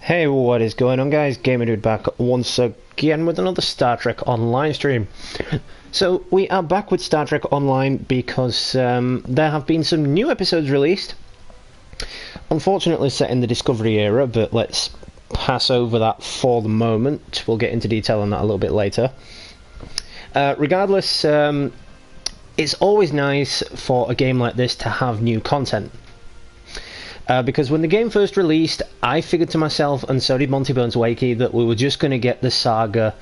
Hey, what is going on, guys? Gamer Dude back once again with another Star Trek Online stream. So we are back with Star Trek Online because there have been some new episodes released. Unfortunately set in the Discovery era, but let's pass over that for the moment. We'll get into detail on that a little bit later. Regardless, it's always nice for a game like this to have new content. Because when the game first released, I figured to myself, and so did Monty Burns Wakey, that we were just going to get the saga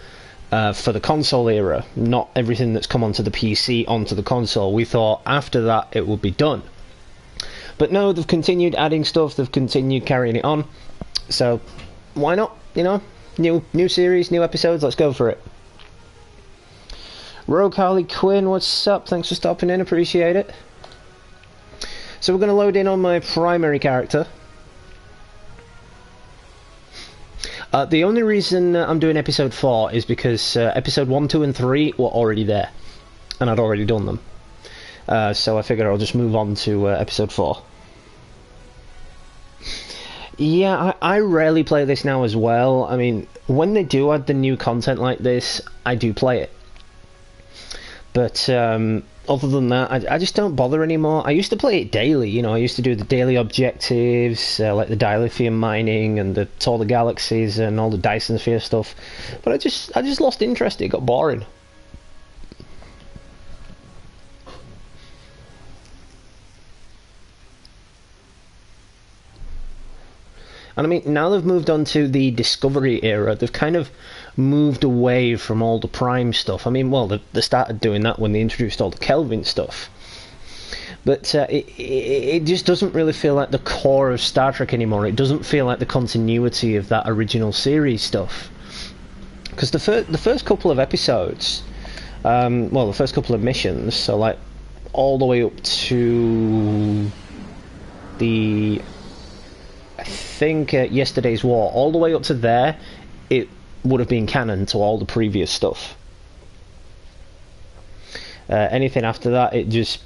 for the console era, not everything that's come onto the PC onto the console. We thought after that it would be done. But no, they've continued adding stuff, they've continued carrying it on. So, why not? You know, new series, new episodes, let's go for it. Rogue Harley Quinn, what's up? Thanks for stopping in, appreciate it. So we're going to load in on my primary character. The only reason I'm doing episode 4 is because episode 1, 2 and 3 were already there. And I'd already done them. So I figured I'll just move on to episode 4. Yeah, I rarely play this now as well. I mean, when they do add the new content like this, I do play it. But other than that, I just don't bother anymore. I used to play it daily, you know, I used to do the daily objectives, like the dilithium mining and the tour the galaxies and all the Dyson Sphere stuff. But I just lost interest, it got boring. And I mean, now they've moved on to the Discovery era, they've kind of moved away from all the Prime stuff. I mean, well, they started doing that when they introduced all the Kelvin stuff. But it just doesn't really feel like the core of Star Trek anymore. It doesn't feel like the continuity of that original series stuff. Because the first couple of episodes, well, the first couple of missions, so like all the way up to the... I think Yesterday's War, all the way up to there, it would have been canon to all the previous stuff. Anything after that, it just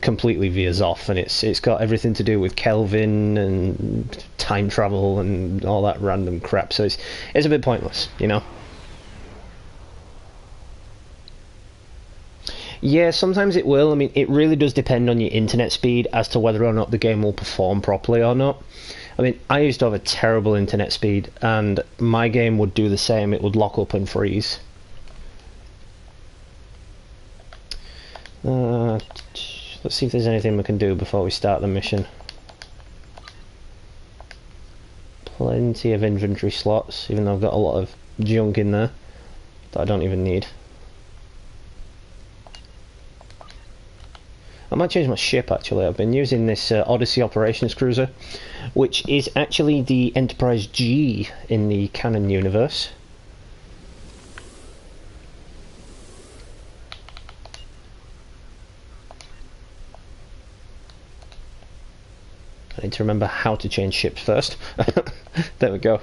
completely veers off, and it's got everything to do with Kelvin and time travel and all that random crap. So it's a bit pointless, you know. Yeah, sometimes it will. I mean, it really does depend on your internet speed as to whether or not the game will perform properly or not. I mean, I used to have a terrible internet speed, and my game would do the same. It would lock up and freeze. Let's see if there's anything we can do before we start the mission. Plenty of inventory slots, even though I've got a lot of junk in there that I don't even need. I might change my ship actually. I've been using this Odyssey Operations Cruiser, which is actually the Enterprise G in the canon universe. I need to remember how to change ships first. There we go.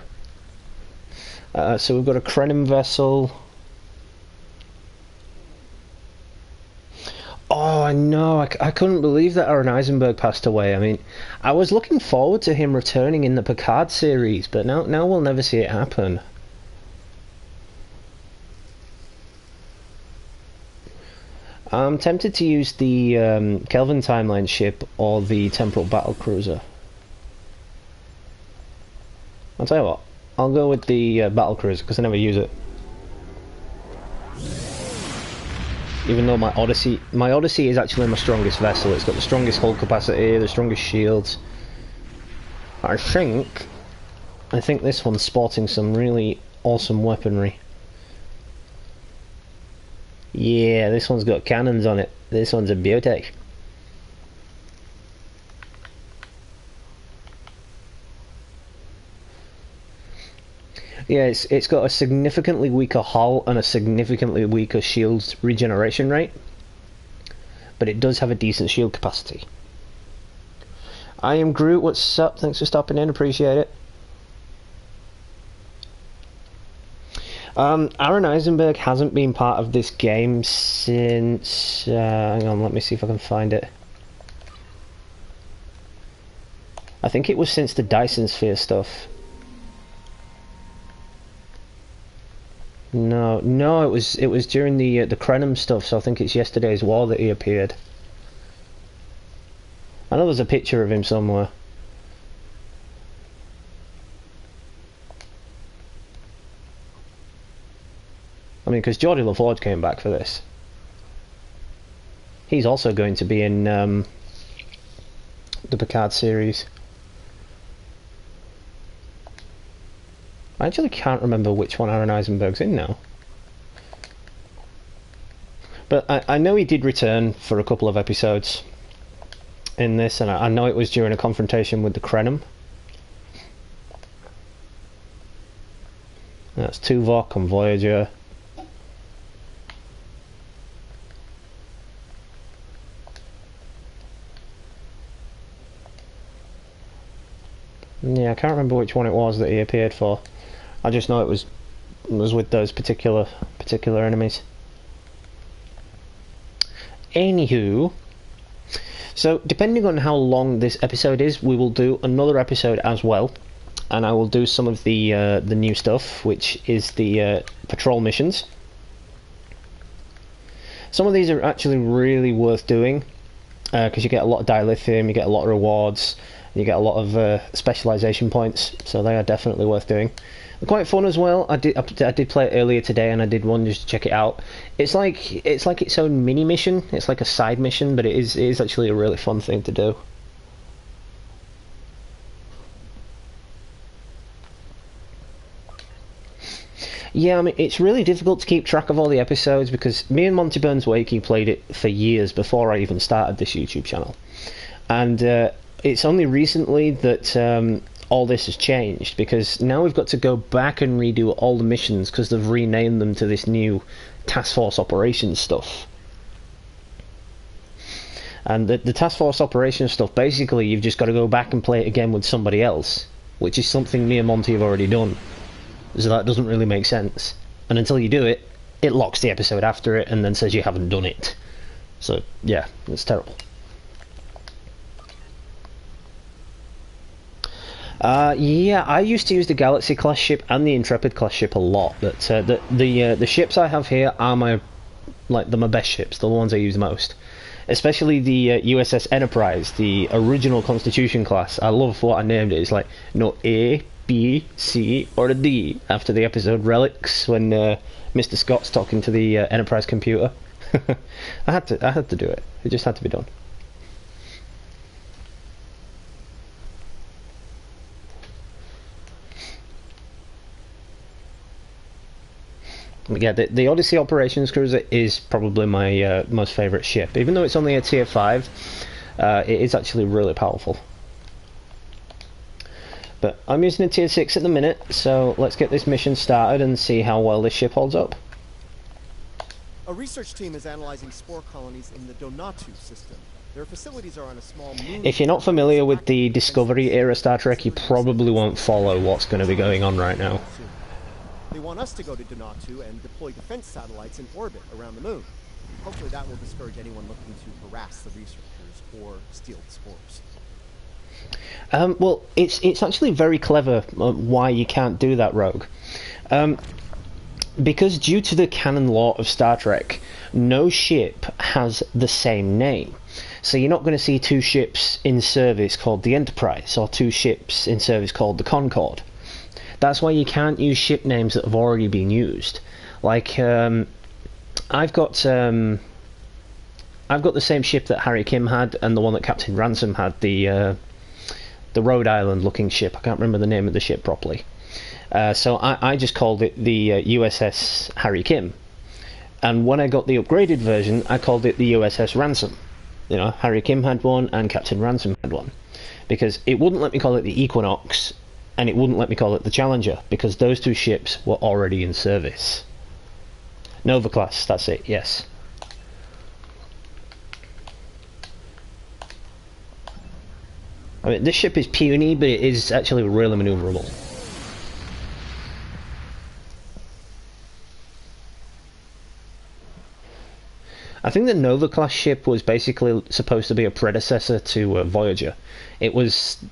So we've got a Krenim vessel. Oh, I know. I couldn't believe that Aaron Eisenberg passed away. I mean, I was looking forward to him returning in the Picard series, but now we'll never see it happen. I'm tempted to use the Kelvin Timeline ship or the Temporal Battle Cruiser. I'll tell you what, I'll go with the Battle Cruiser because I never use it. Even though my Odyssey is actually my strongest vessel. It's got the strongest hull capacity, the strongest shields. I think this one's sporting some really awesome weaponry. Yeah, this one's got cannons on it. This one's a Biotech. Yeah, it's got a significantly weaker hull and a significantly weaker shield regeneration rate, but it does have a decent shield capacity. I am Groot, what's up? Thanks for stopping in, appreciate it. Aaron Eisenberg hasn't been part of this game since... hang on, let me see if I can find it. I think it was since the Dyson Sphere stuff. No, no, it was during the Krenim stuff. So I think it's Yesterday's War that he appeared. I know there's a picture of him somewhere. I mean, because Geordie LaForge came back for this. He's also going to be in the Picard series. I actually can't remember which one Aaron Eisenberg's in now. But I know he did return for a couple of episodes in this, and I know it was during a confrontation with the Krenim. That's Tuvok and Voyager. Yeah, I can't remember which one it was that he appeared for. I just know it was with those particular enemies. Anywho, so depending on how long this episode is, we will do another episode as well, and I will do some of the new stuff, which is the patrol missions. Some of these are actually really worth doing because you get a lot of dilithium, you get a lot of rewards, you get a lot of specialization points, so they are definitely worth doing. They're quite fun as well. I did play it earlier today, and I did one just to check it out. It's like its own mini mission. It's like a side mission, but it is actually a really fun thing to do. Yeah, I mean, it's really difficult to keep track of all the episodes because me and Monty Burns Wakey played it for years before I even started this YouTube channel, and it's only recently that all this has changed, because now we've got to go back and redo all the missions because they've renamed them to this new Task Force Operations stuff. And the Task Force Operations stuff, basically you've just got to go back and play it again with somebody else, which is something me and Monty have already done. So that doesn't really make sense. And until you do it, it locks the episode after it and then says you haven't done it. So yeah, it's terrible. Yeah, I used to use the Galaxy class ship and the Intrepid class ship a lot, but the ships I have here are my best ships, the ones I use most. Especially the USS Enterprise, the original Constitution class. I love what I named it. It's like no A, B, C, or a D after the episode Relics when Mr. Scott's talking to the Enterprise computer. I had to do it. It just had to be done. Yeah, the Odyssey Operations Cruiser is probably my most favourite ship. Even though it's only a tier 5, it is actually really powerful. But I'm using a tier 6 at the minute, so let's get this mission started and see how well this ship holds up. A research team is analyzing spore colonies in the Donatu system. Their facilities are on a small moon. If you're not familiar with the Discovery era Star Trek, you probably won't follow what's going to be going on right now. They want us to go to Donatu and deploy defense satellites in orbit around the moon. Hopefully that will discourage anyone looking to harass the researchers or steal the spores. Well, it's actually very clever why you can't do that, Rogue. Because due to the canon law of Star Trek, no ship has the same name. So you're not going to see two ships in service called the Enterprise or two ships in service called the Concorde. That's why you can't use ship names that have already been used. Like, I've got the same ship that Harry Kim had and the one that Captain Ransom had, the Rhode Island looking ship. I can't remember the name of the ship properly. So I just called it the USS Harry Kim. And when I got the upgraded version, I called it the USS Ransom. You know, Harry Kim had one and Captain Ransom had one. Because it wouldn't let me call it the Equinox, and it wouldn't let me call it the Challenger, because those two ships were already in service. Nova class, that's it, yes. I mean, this ship is puny, but it is actually really maneuverable. I think the Nova class ship was basically supposed to be a predecessor to Voyager. It was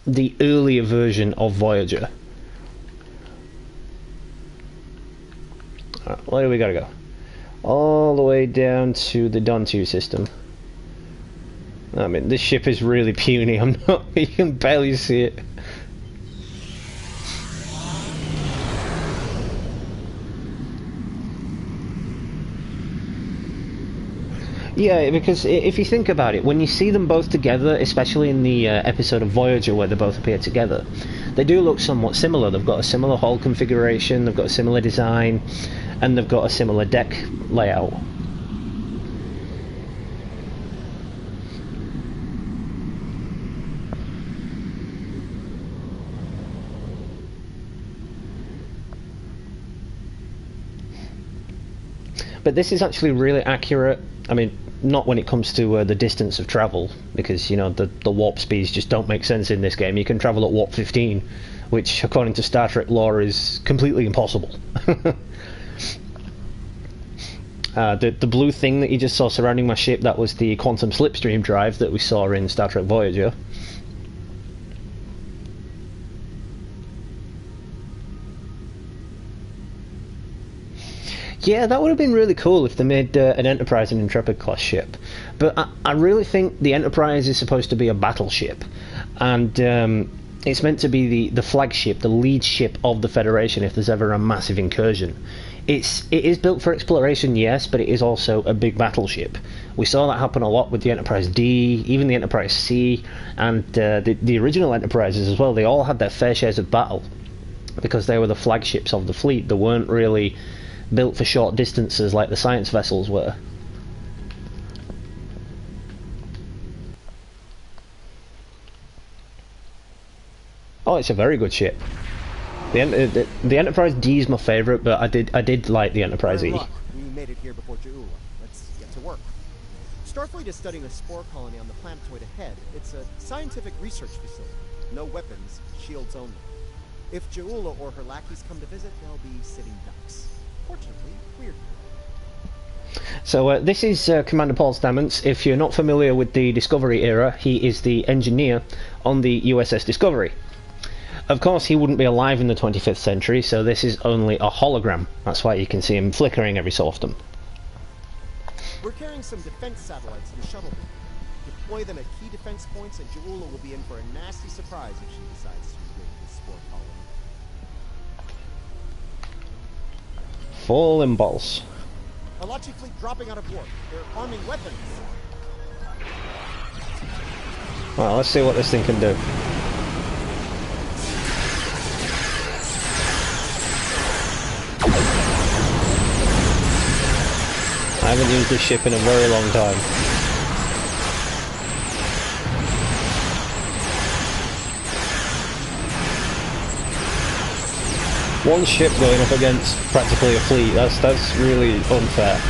the earlier version of Voyager. Where do we gotta go? All the way down to the Dontu system. I mean, this ship is really puny. I'm not. You can barely see it. Yeah, because if you think about it, when you see them both together, especially in the episode of Voyager where they both appear together, they do look somewhat similar. They've got a similar hull configuration, they've got a similar design, and they've got a similar deck layout. But this is actually really accurate. I mean, not when it comes to the distance of travel, because, you know, the warp speeds just don't make sense in this game. You can travel at warp 15, which, according to Star Trek lore, is completely impossible. The blue thing that you just saw surrounding my ship, that was the quantum slipstream drive that we saw in Star Trek Voyager. Yeah, that would have been really cool if they made an Enterprise and Intrepid class ship. But I really think the Enterprise is supposed to be a battleship, and it's meant to be the flagship, the lead ship of the Federation if there's ever a massive incursion. It is built for exploration, yes, but it is also a big battleship. We saw that happen a lot with the Enterprise D, even the Enterprise C, and the original Enterprises as well. They all had their fair shares of battle because they were the flagships of the fleet. They weren't really built for short distances like the science vessels were. Oh, it's a very good ship. The Enterprise D is my favourite, but I did like the Enterprise E. We made it here before Ja'ula. Let's get to work. Starfleet is studying a spore colony on the planetoid ahead. It's a scientific research facility. No weapons, shields only. If Ja'ula or her lackeys come to visit, they'll be sitting ducks. Fortunately, we're here. So this is Commander Paul Stamets. If you're not familiar with the Discovery era, he is the engineer on the USS Discovery. Of course, he wouldn't be alive in the 25th century, so this is only a hologram. That's why you can see him flickering every so often. We're carrying some defense satellites to the shuttle. Deploy them at key defense points, and Ja'ula will be in for a nasty surprise if she decides to raid this spore colony. Full impulse. Alachi fleet dropping out of warp. They're arming weapons. Well, let's see what this thing can do. I haven't used this ship in a very long time. One ship going up against practically a fleet, that's really unfair.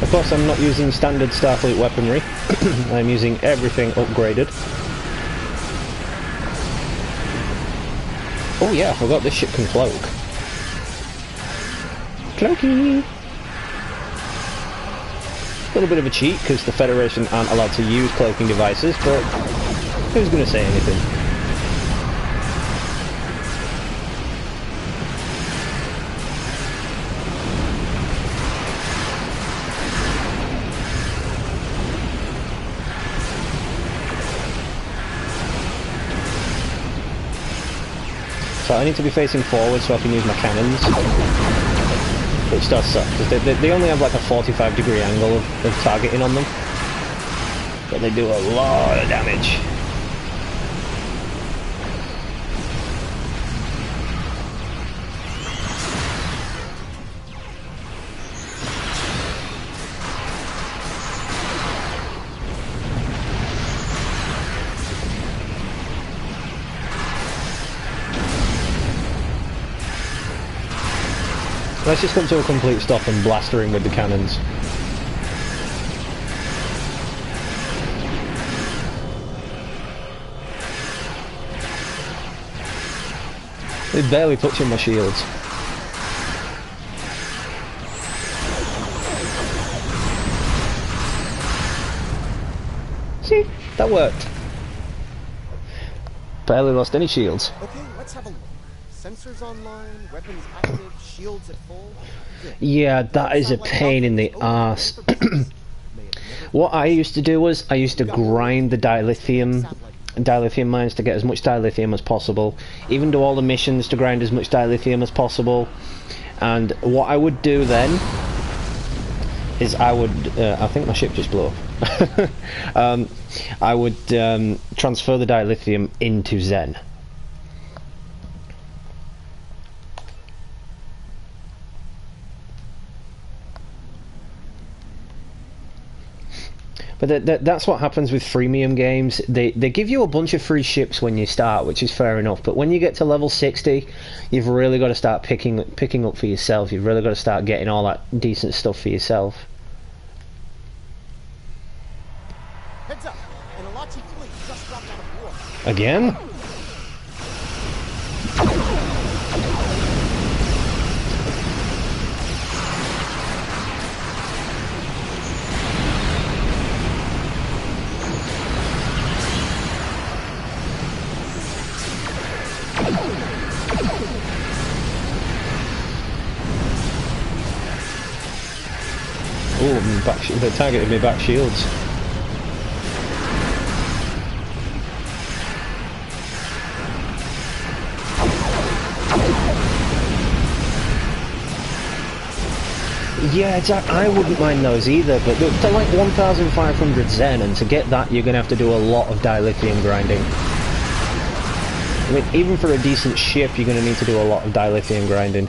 Of course, I'm not using standard Starfleet weaponry. I'm using everything upgraded. Oh yeah, I forgot this ship can cloak. Cloaky! A little bit of a cheat, because the Federation aren't allowed to use cloaking devices, but who's going to say anything? So I need to be facing forward so I can use my cannons, which does suck, because they only have like a 45-degree angle of targeting on them, but they do a lot of damage. Let's just come to a complete stop and blast her in with the cannons. They're barely touching my shields. See? That worked. Barely lost any shields. Okay, let's have a look. Sensors online, weapons active, shields at full. Good. Yeah, that is a pain in the arse. What I used to do was, I used to grind the dilithium mines to get as much dilithium as possible. Even do all the missions to grind as much dilithium as possible. And what I would do then is I would, I think my ship just blew up. I would transfer the dilithium into Zen. But that's what happens with freemium games. They give you a bunch of free ships when you start, which is fair enough. But when you get to level 60, you've really got to start picking up for yourself. You've really got to start getting all that decent stuff for yourself. Heads up! An Alachi fleet just dropped out of water. Again? Oh, they targeted me back shields. Yeah, exactly. I wouldn't mind those either, but they're like 1,500 Zen, and to get that you're going to have to do a lot of dilithium grinding. I mean, even for a decent ship, you're going to need to do a lot of dilithium grinding.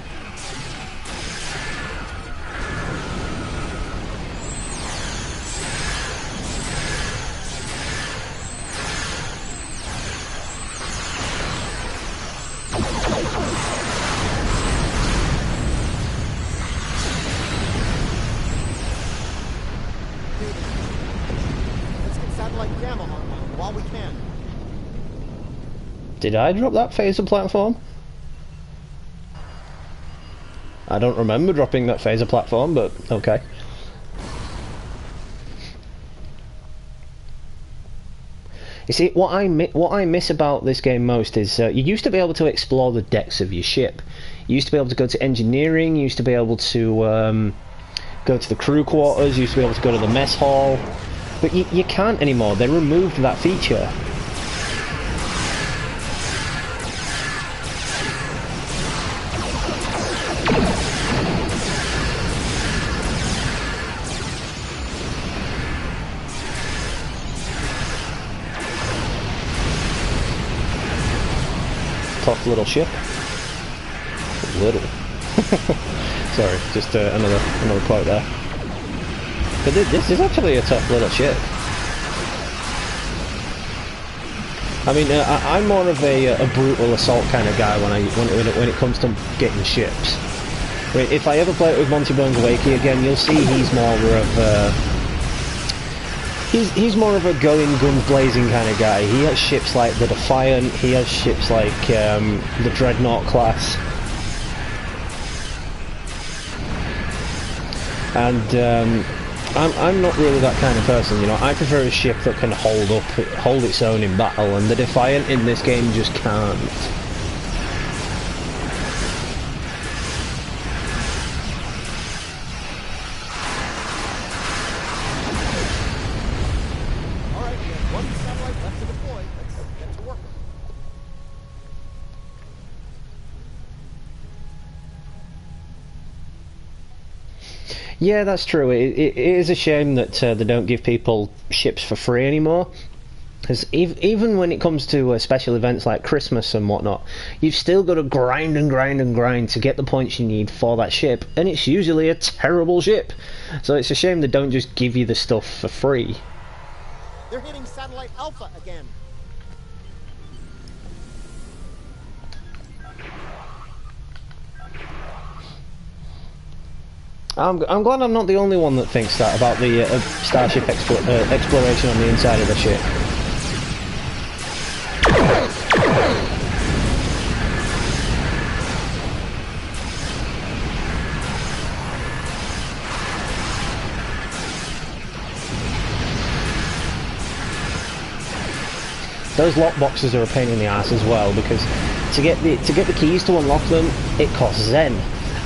Did I drop that phaser platform? I don't remember dropping that phaser platform, but okay. You see, what I miss about this game most is you used to be able to explore the decks of your ship. You used to be able to go to engineering, you used to be able to go to the crew quarters, you used to be able to go to the mess hall. But you can't anymore, they removed that feature. Tough little ship. Little. Sorry, just another quote there. But this is actually a tough little ship. I mean, I'm more of a brutal assault kind of guy when it comes to getting ships. I mean, if I ever play it with Monty Bones Wakey again, you'll see he's more of he's more of a going guns blazing kind of guy. He has ships like the Defiant. He has ships like the Dreadnought class. And I'm not really that kind of person, you know. I prefer a ship that can hold its own in battle, and the Defiant in this game just can't. Alright, we have one satellite left to deploy. Let's get to work. Yeah, that's true. It is a shame that they don't give people ships for free anymore. Because even when it comes to special events like Christmas and whatnot, you've still got to grind and grind and grind to get the points you need for that ship, and it's usually a terrible ship. So it's a shame they don't just give you the stuff for free. They're hitting satellite Alpha again. I'm glad I'm not the only one that thinks that about the starship exploration on the inside of the ship. Those lock boxes are a pain in the ass as well, because to get the keys to unlock them, it costs Zen,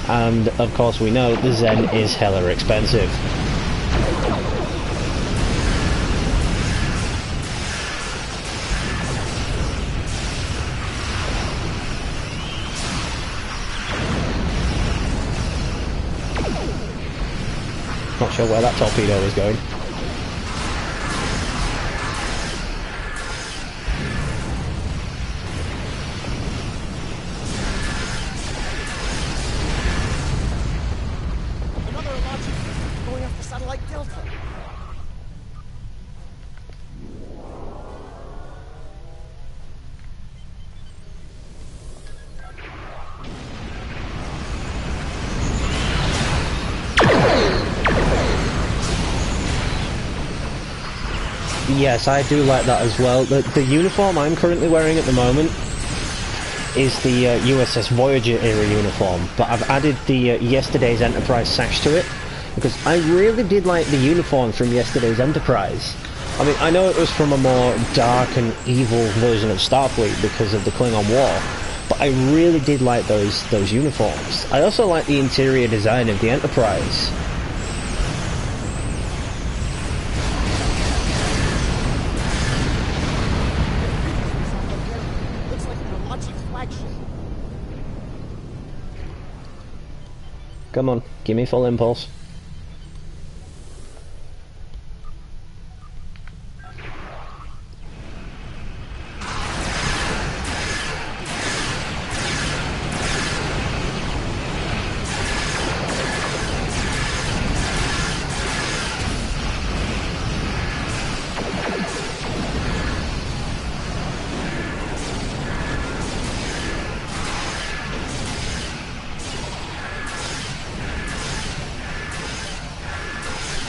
and of course we know the Zen is hella expensive. Not sure where that torpedo is going. Another Elachi going after Satellite Delta. Yes, I do like that as well. The uniform I'm currently wearing at the moment is the USS Voyager era uniform, but I've added the yesterday's Enterprise sash to it, because I really did like the uniform from yesterday's Enterprise. I mean, I know it was from a more dark and evil version of Starfleet because of the Klingon War, but I really did like those uniforms. I also like the interior design of the Enterprise. Come on, give me full impulse.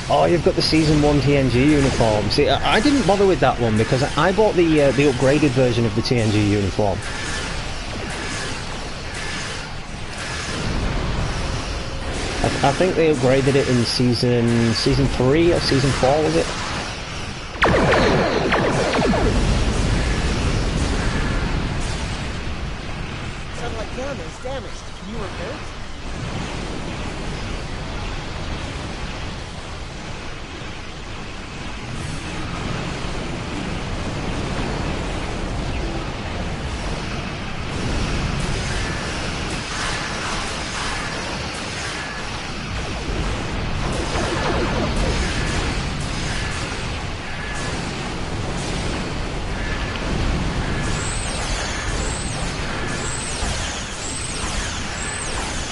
Oh, you've got the Season 1 TNG uniform. See, I didn't bother with that one because I bought the upgraded version of the TNG uniform. I think they upgraded it in season 3 or season 4, was it? Satellite camera is damaged. Can you repair it?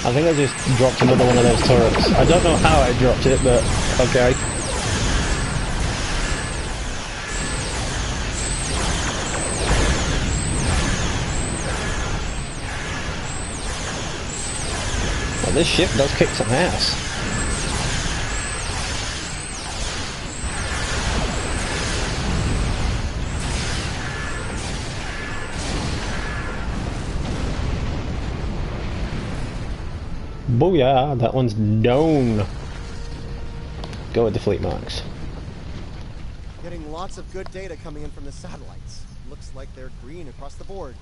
I think I just dropped another one of those turrets. I don't know how I dropped it, but okay. Well, this ship does kick some ass. Booyah, that one's down. Go with the fleet marks. Getting lots of good data coming in from the satellites. Looks like they're green across the board.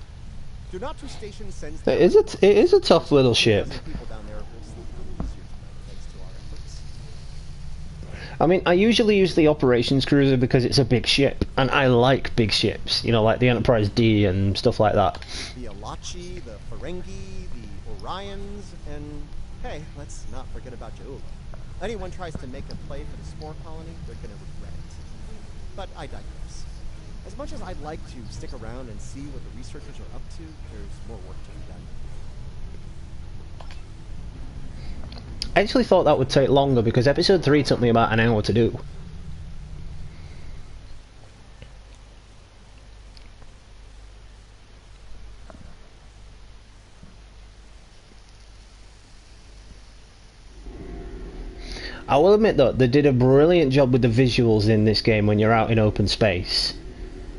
Dunatu Station sends... It is a tough little ship. People down there will sleep a little easier tonight, thanks to our efforts. I mean, I usually use the operations cruiser because it's a big ship, and I like big ships, you know, like the Enterprise D and stuff like that. The Elachi, the Ferengi, the Orions, and hey, let's not forget about Ja'ula. Anyone tries to make a play for the Spore Colony, they're gonna regret it. But I digress. As much as I'd like to stick around and see what the researchers are up to, there's more work to be done. I actually thought that would take longer because episode 3 took me about an hour to do. I will admit though, they did a brilliant job with the visuals in this game when you're out in open space.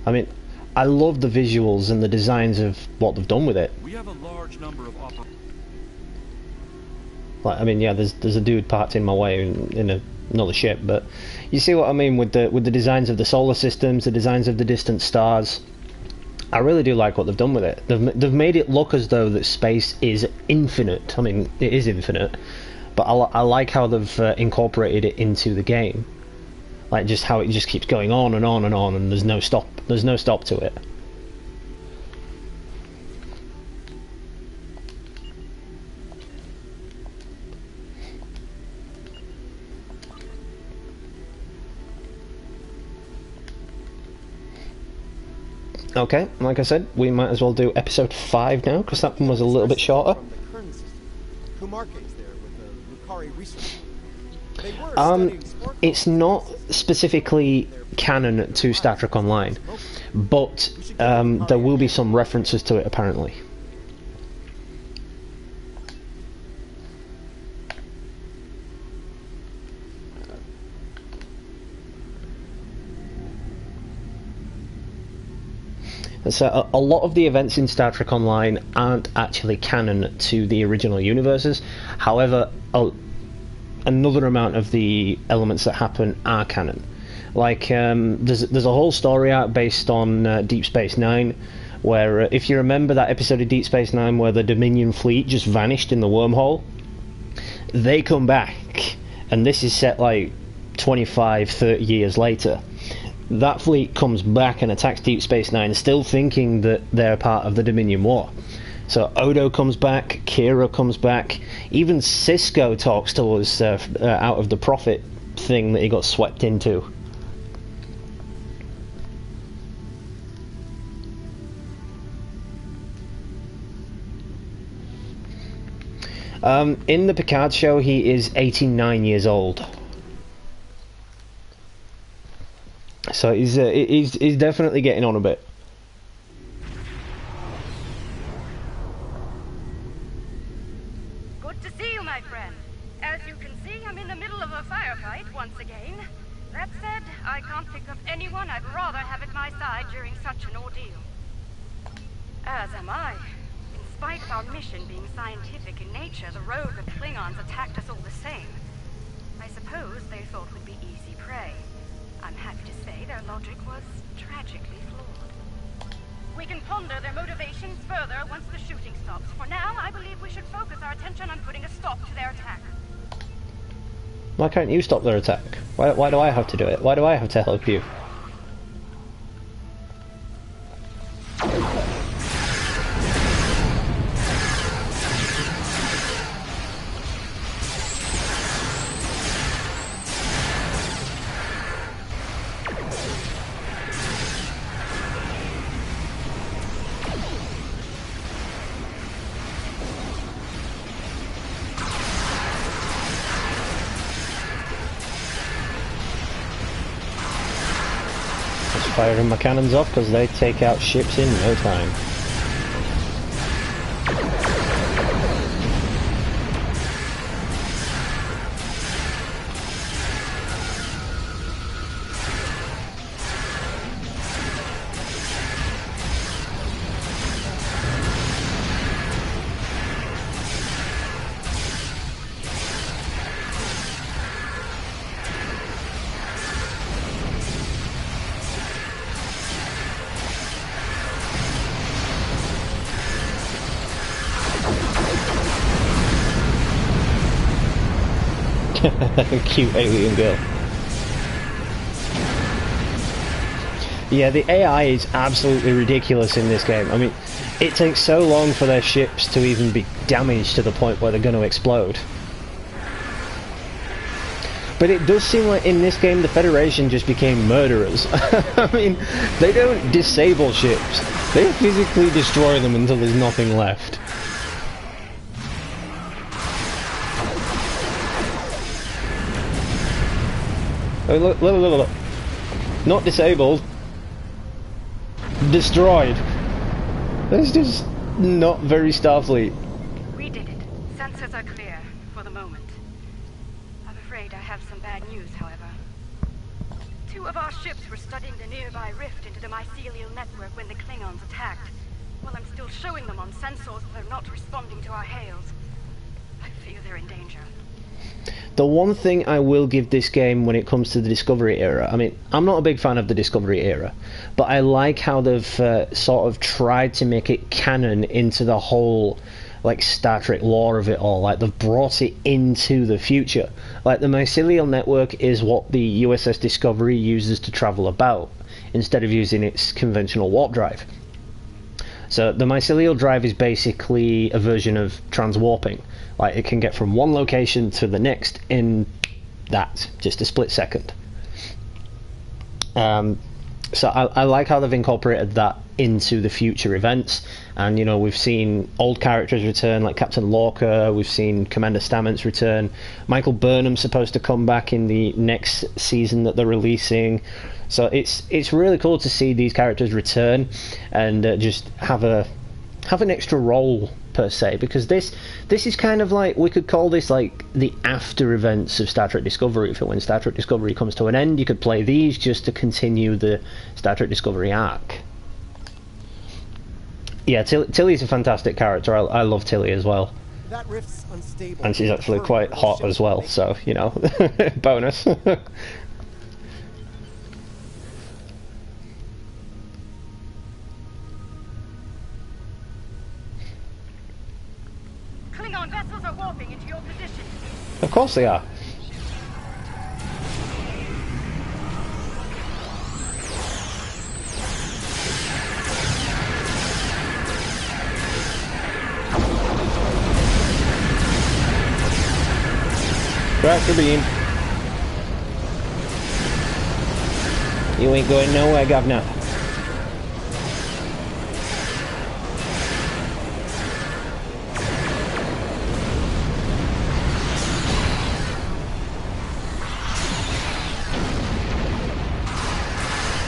I mean, I love the visuals and the designs of what they've done with it. We have a large number of Like, I mean, yeah, there's a dude parked in my way in another ship, but you see what I mean with the designs of the solar systems, the designs of the distant stars. I really do like what they've done with it. They've made it look as though that space is infinite. I mean, it is infinite, but I like how they've incorporated it into the game. Like just how it just keeps going on and on and on, and there's no stop. There's no stop to it. Okay, like I said, we might as well do episode 5 now, because that one was a little bit shorter. From the Kern system. Kumarke's there with the Lukari research. They were studying sport It's not specifically canon to Star Trek Online, but there will be some references to it apparently. So a lot of the events in Star Trek Online aren't actually canon to the original universes. However, another amount of the elements that happen are canon. Like there's a whole story arc based on Deep Space Nine, where if you remember that episode of Deep Space Nine where the Dominion fleet just vanished in the wormhole, they come back, and this is set like 25, 30 years later. That fleet comes back and attacks Deep Space Nine, still thinking that they're part of the Dominion War. So Odo comes back, Kira comes back, even Sisko talks to us out of the Prophet thing that he got swept into. In the Picard show, he is 89 years old. So he's definitely getting on a bit. Good to see you, my friend. As you can see, I'm in the middle of a firefight once again. That said, I can't think of anyone I'd rather have at my side during such an ordeal. As am I. In spite of our mission being scientific in nature, the rogue of Klingons attacked us all the same. I suppose they thought we'd be easy prey. I'm happy to say their logic was tragically flawed. We can ponder their motivations further once the shooting stops. For now, I believe we should focus our attention on putting a stop to their attack. Why can't you stop their attack? Why do I have to do it? Why do I have to help you? Firing my cannons off because they take out ships in no time. Cute alien girl. Yeah, the AI is absolutely ridiculous in this game. I mean, it takes so long for their ships to even be damaged to the point where they're going to explode. But it does seem like in this game the Federation just became murderers. I mean, they don't disable ships. They physically destroy them until there's nothing left. Oh, look. Not disabled. Destroyed. That's just not very Starfleet. We did it. Sensors are clear, for the moment. I'm afraid I have some bad news, however. 2 of our ships were studying the nearby rift into the mycelial network when the Klingons attacked. While I'm still showing them on sensors, they're not responding to our hails. I fear they're in danger. The one thing I will give this game when it comes to the Discovery era, I mean, I'm not a big fan of the Discovery era, but I like how they've sort of tried to make it canon into the whole, like, Star Trek lore of it all. Like, they've brought it into the future. Like, the mycelial network is what the USS Discovery uses to travel about, instead of using its conventional warp drive. So the mycelial drive is basically a version of transwarping. Like, it can get from one location to the next in just a split second. So I like how they've incorporated that into the future events. And, you know, we've seen old characters return, like Captain Lorca. We've seen Commander Stamets return. Michael Burnham's supposed to come back in the next season that they're releasing. So it's really cool to see these characters return and just have an extra role per se, because this is kind of like, we could call this like the after events of Star Trek Discovery. For when Star Trek Discovery comes to an end, you could play these just to continue the Star Trek Discovery arc. Yeah, Tilly's a fantastic character. I love Tilly as well. That rift's unstable. And she's actually quite hot as well, so, you know, bonus. Klingon vessels are warping into your position. Of course they are. Tractor beam. You ain't going nowhere, governor.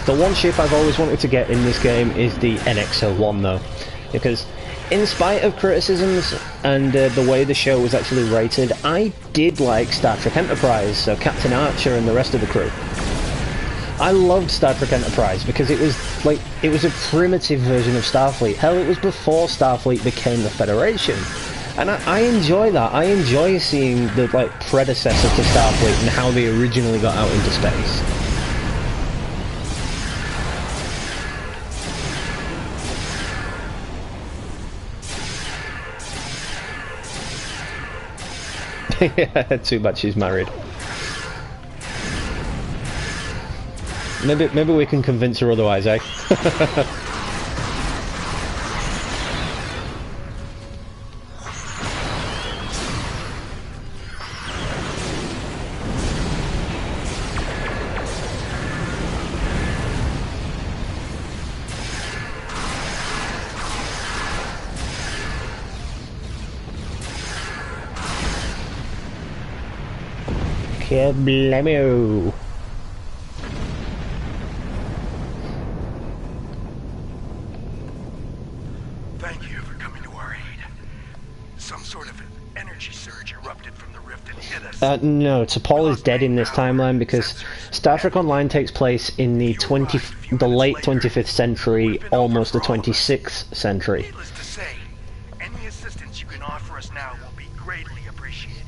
The one ship I've always wanted to get in this game is the NX-01 though, because in spite of criticisms and the way the show was actually rated, I did like Star Trek Enterprise, so Captain Archer and the rest of the crew. I loved Star Trek Enterprise because it was a primitive version of Starfleet. Hell, it was before Starfleet became the Federation. And I enjoy that. I enjoy seeing the predecessor to Starfleet and how they originally got out into space. Yeah, too bad she's married. Maybe we can convince her otherwise, eh? Kablamo! Thank you for coming to our aid. Some sort of energy surge erupted from the rift and hit us. No, T'Pol is dead in this timeline because Star Trek Online takes place in the late 25th century, almost the 26th century. Needless to say, any assistance you can offer us now will be greatly appreciated.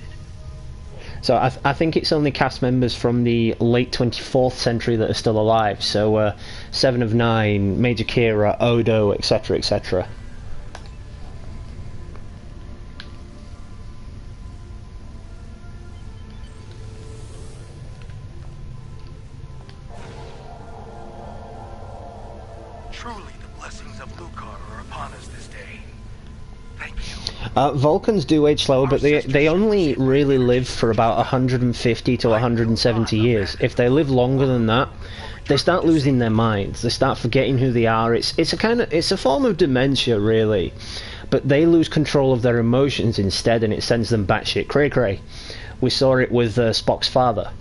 So I think it's only cast members from the late 24th century that are still alive. So Seven of Nine, Major Kira, Odo, etc., etc. Truly, the blessings of Lucar are upon us this day. Thank you. Vulcans do age slower, but they only really live for about 150 to 170 years. If they live longer than that, they start losing their minds. They start forgetting who they are. It's a form of dementia, really. But they lose control of their emotions instead, and it sends them batshit cray-cray. We saw it with Spock's father.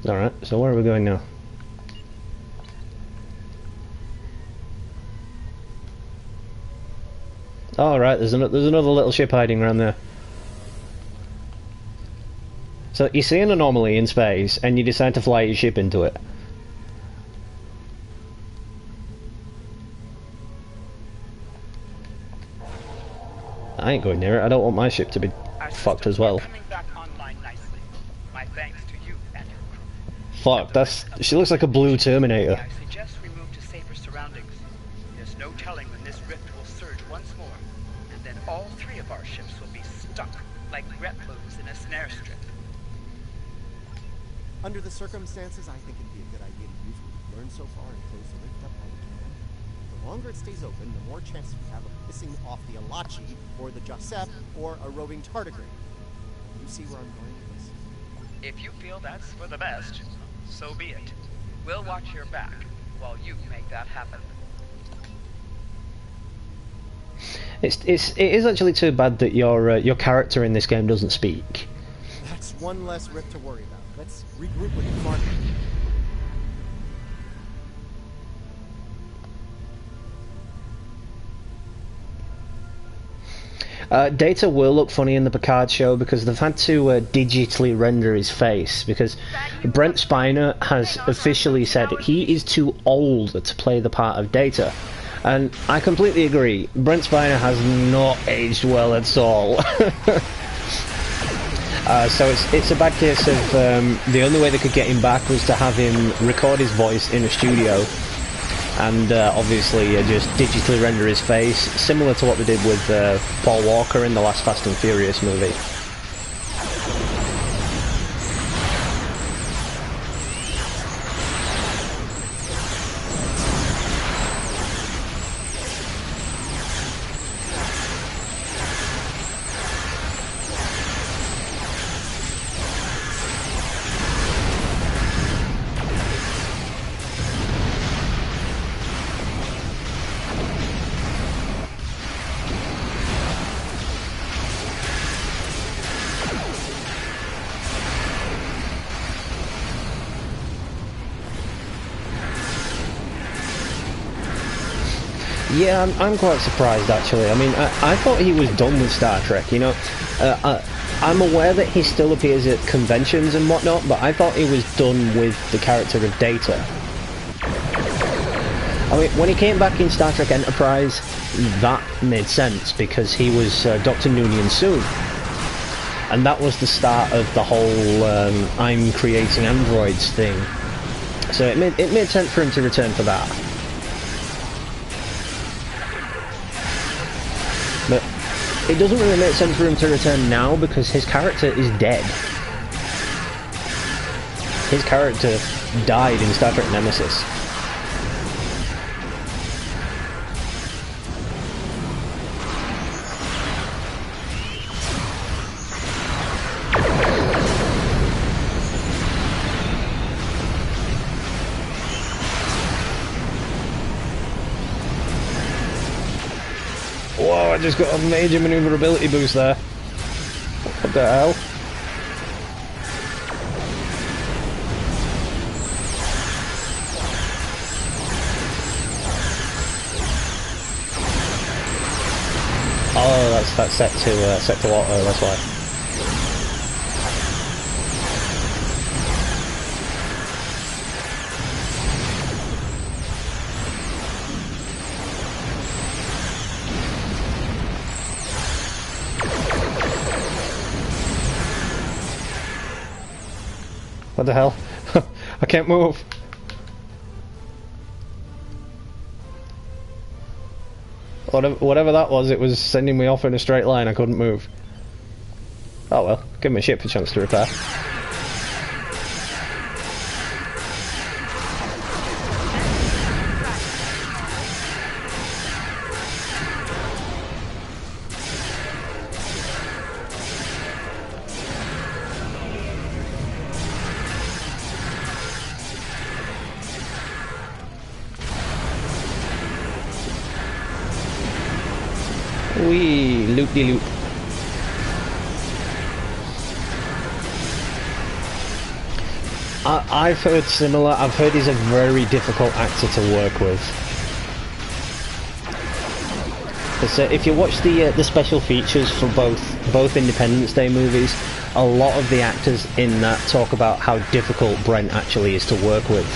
Alright, so where are we going now? Alright, there's another little ship hiding around there. So you see an anomaly in space, and you decide to fly your ship into it. I ain't going near it. I don't want my ship to be fucked as well. Coming back online nicely. My thanks to you and your crew. Fuck, she looks like a blue Terminator. I suggest we move to safer surroundings. There's no telling when this rift will surge once more, and then all three of our ships will be stuck like Gretlings in a snare strip. Under the circumstances, I think it'd be a good idea to use what we've learned so far and close the rift up while we can. The longer it stays open, the more chances we have of pissing off the Alachi, or the Josep, or a roving tardigrade. You see where I'm going with this? If you feel that's for the best, so be it. We'll watch your back while you make that happen. It is actually too bad that your character in this game doesn't speak. That's one less rift to worry about. Let's regroup with the market. Data will look funny in the Picard show because they've had to digitally render his face, because Brent Spiner has officially said he is too old to play the part of Data. And I completely agree. Brent Spiner has not aged well at all. So it's a bad case of the only way they could get him back was to have him record his voice in a studio and obviously just digitally render his face, similar to what they did with Paul Walker in the last Fast and Furious movie. Yeah, I'm quite surprised actually. I mean, I thought he was done with Star Trek, you know. I'm aware that he still appears at conventions and whatnot, but I thought he was done with the character of Data. I mean, when he came back in Star Trek Enterprise, that made sense because he was Dr. Noonien Soon. And that was the start of the whole I'm creating androids thing. So it made sense for him to return for that. But it doesn't really make sense for him to return now because his character is dead. His character died in Star Trek Nemesis. Whoa, I just got a major maneuverability boost there. What the hell? Oh, that's set to auto, that's why. What the hell? I can't move. Whatever that was, it was sending me off in a straight line. I couldn't move. Oh well, give my ship a chance to repair. Wee, loop-de-loop. I've heard similar. I've heard he's a very difficult actor to work with. If you watch the special features for both Independence Day movies, a lot of the actors in that talk about how difficult Brent actually is to work with.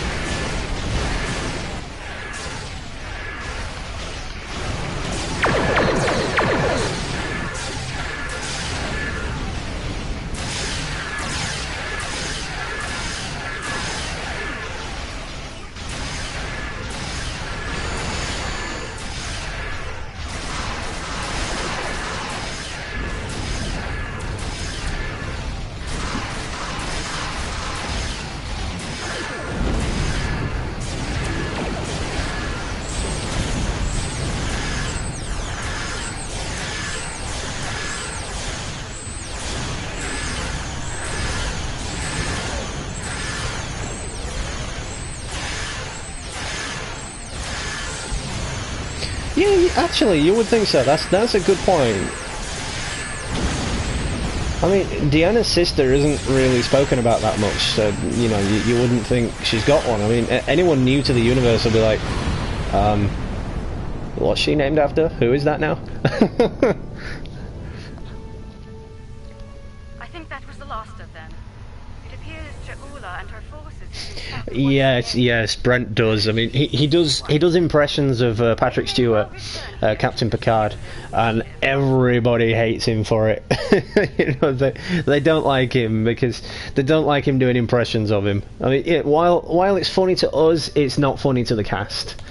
Yeah, actually, you would think so. That's a good point. I mean, Deanna's sister isn't really spoken about that much, so, you know, you wouldn't think she's got one. I mean, anyone new to the universe will be like, what's she named after? Who is that now? I think that was the last of them. It appears Ja'ula and her forces have been Yes, Brent does. I mean, he does impressions of Patrick Stewart, Captain Picard, and everybody hates him for it. You know, they don't like him because they don't like him doing impressions of him. I mean, while it's funny to us, it's not funny to the cast.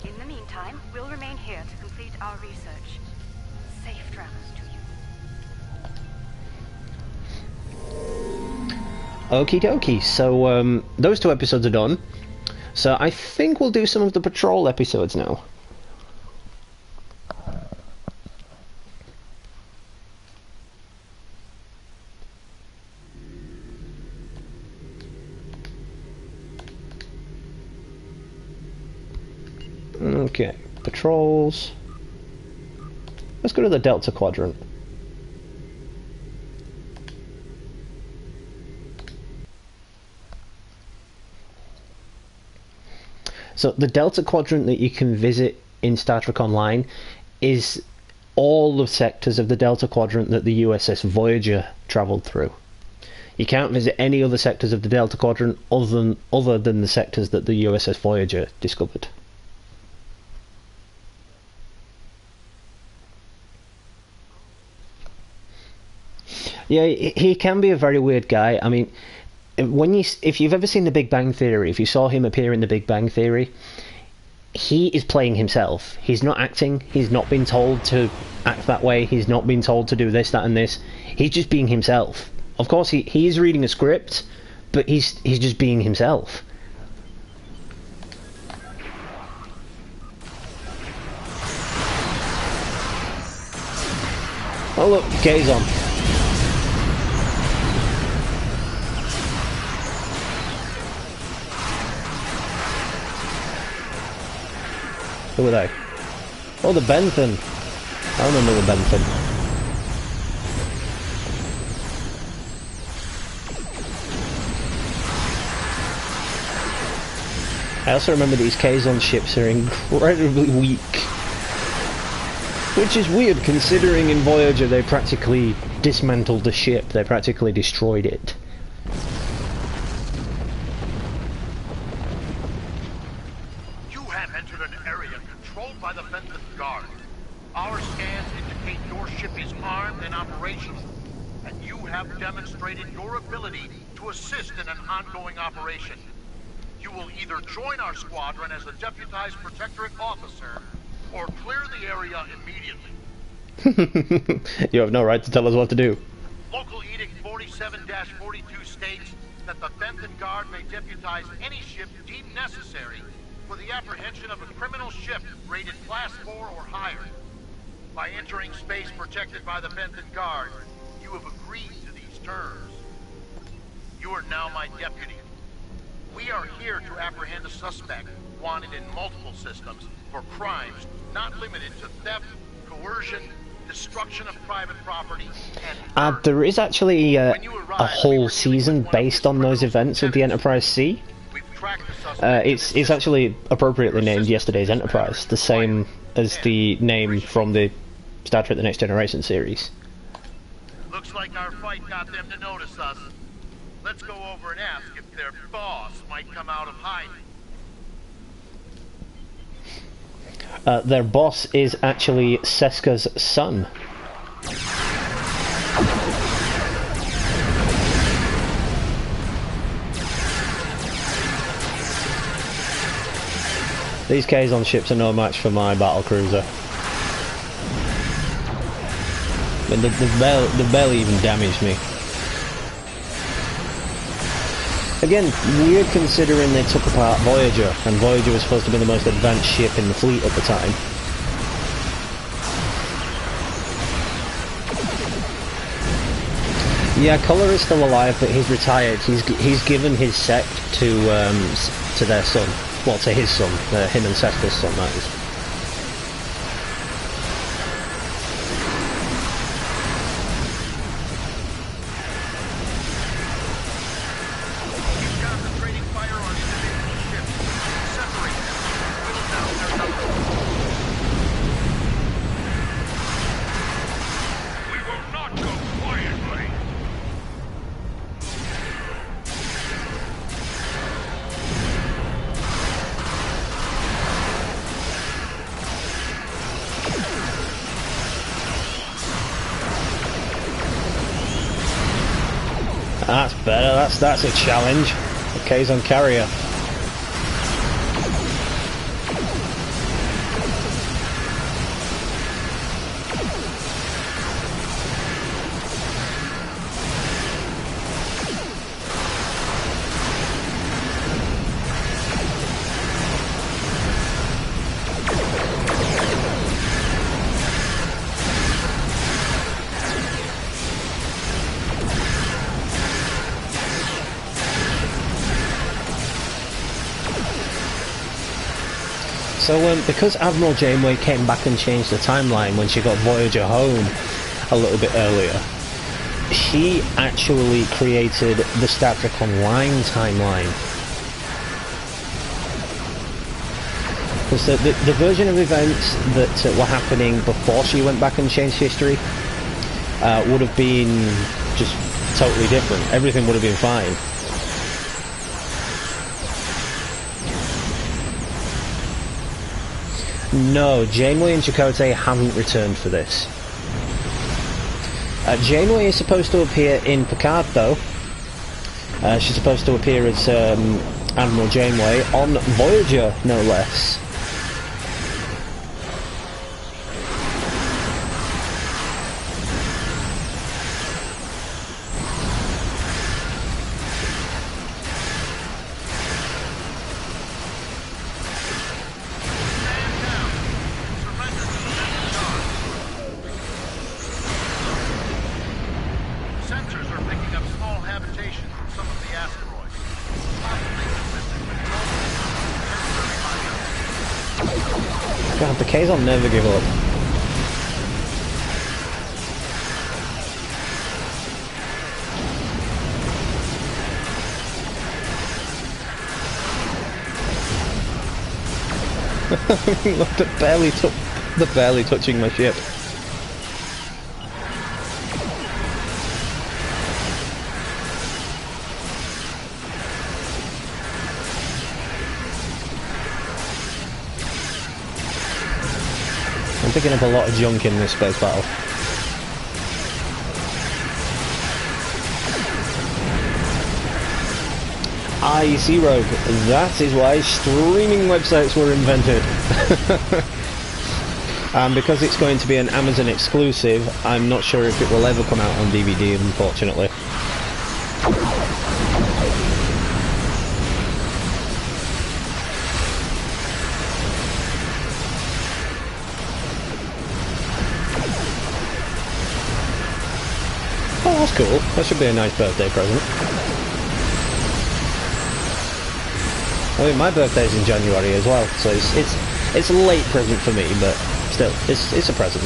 Indeed. In the meantime, we'll remain here to complete our research. Safe travels to you. Okie dokie, so those 2 episodes are done. So I think we'll do some of the patrol episodes now. Okay, patrols. Let's go to the Delta Quadrant. So the Delta Quadrant that you can visit in Star Trek Online is all the sectors of the Delta Quadrant that the USS Voyager travelled through. You can't visit any other sectors of the Delta Quadrant other than the sectors that the USS Voyager discovered. Yeah, he can be a very weird guy. I mean, if you've ever seen The Big Bang Theory, if you saw him appear in The Big Bang Theory, he is playing himself. He's not acting. He's not been told to act that way. He's not been told to do this, that, and this. He's just being himself. Of course, he is reading a script, but he's just being himself. Oh look, Kazon. Who were they? Oh, the Benthen. I remember the Benthen. I also remember these Kazon ships are incredibly weak. Which is weird, considering in Voyager they practically dismantled the ship. They practically destroyed it. By the Benthen Guard. Our scans indicate your ship is armed and operational, and you have demonstrated your ability to assist in an ongoing operation. You will either join our squadron as a deputized Protectorate officer, or clear the area immediately. You have no right to tell us what to do. Local Edict 47-42 states that the Benthen Guard may deputize any ship deemed necessary for the apprehension of a criminal ship rated Class 4 or higher. By entering space protected by the Benthen Guard, you have agreed to these terms. You are now my deputy. We are here to apprehend a suspect wanted in multiple systems for crimes not limited to theft, coercion, destruction of private property, and there is actually a whole season based on those events of the Enterprise C. It's actually appropriately named Yesterday's Enterprise, the same as the name from the Star Trek The Next Generation series. The Looks like our fight got them to notice us. Let's go over and ask if their boss might come out of hiding. Their boss is actually Seska's son. These Kazon ships are no match for my battlecruiser. They've barely even damaged me. Again, weird considering they took apart Voyager, and Voyager was supposed to be the most advanced ship in the fleet at the time. Yeah, Collar is still alive, but he's retired. He's given his sect to their son. Well, to his son, him and Seska's son, that is. Concentrating fire on individual ships. Separate them. Whittle down their numbers. We will not go quietly. That's better. That's a challenge. The Kazon carrier. So because Admiral Janeway came back and changed the timeline when she got Voyager home a little bit earlier, she actually created the Star Trek Online timeline. Because the version of events that were happening before she went back and changed history would have been just totally different. Everything would have been fine. No, Janeway and Chakotay haven't returned for this. Janeway is supposed to appear in Picard, though. She's supposed to appear as Admiral Janeway on Voyager, no less. God, the Kazon never give up. Look, they're barely touching my ship. I'm picking up a lot of junk in this space battle. I see, Rogue. That is why streaming websites were invented. And because it's going to be an Amazon exclusive, I'm not sure if it will ever come out on DVD, unfortunately. Oh, that's cool. That should be a nice birthday present. I mean, my birthday's in January as well, so it's a late present for me, but still, it's a present.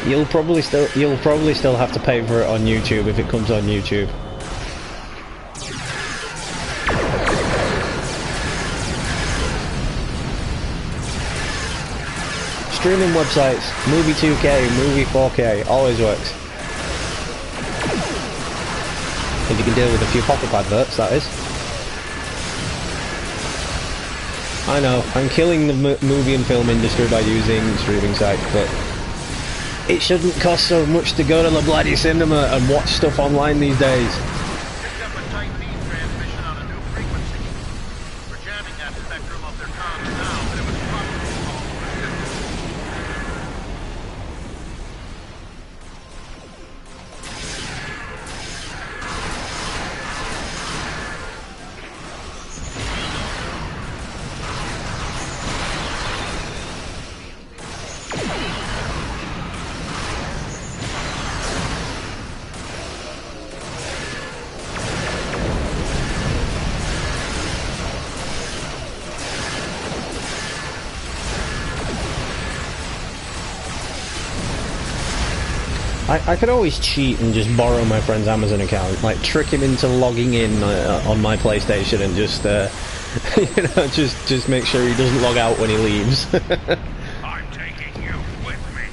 You'll probably still have to pay for it on YouTube if it comes on YouTube. Streaming websites, Movie 2K, Movie 4K, always works. If you can deal with a few pop-up adverts, that is. I know, I'm killing the movie and film industry by using streaming sites, but it shouldn't cost so much to go to the bloody cinema and watch stuff online these days. Picked up a tight beam transmission on a new frequency. We're jamming that spectrum of their comms now, but it was probably called for a I could always cheat and just borrow my friend's Amazon account, like trick him into logging in on my PlayStation and just, you know, just make sure he doesn't log out when he leaves. I'm taking you with me.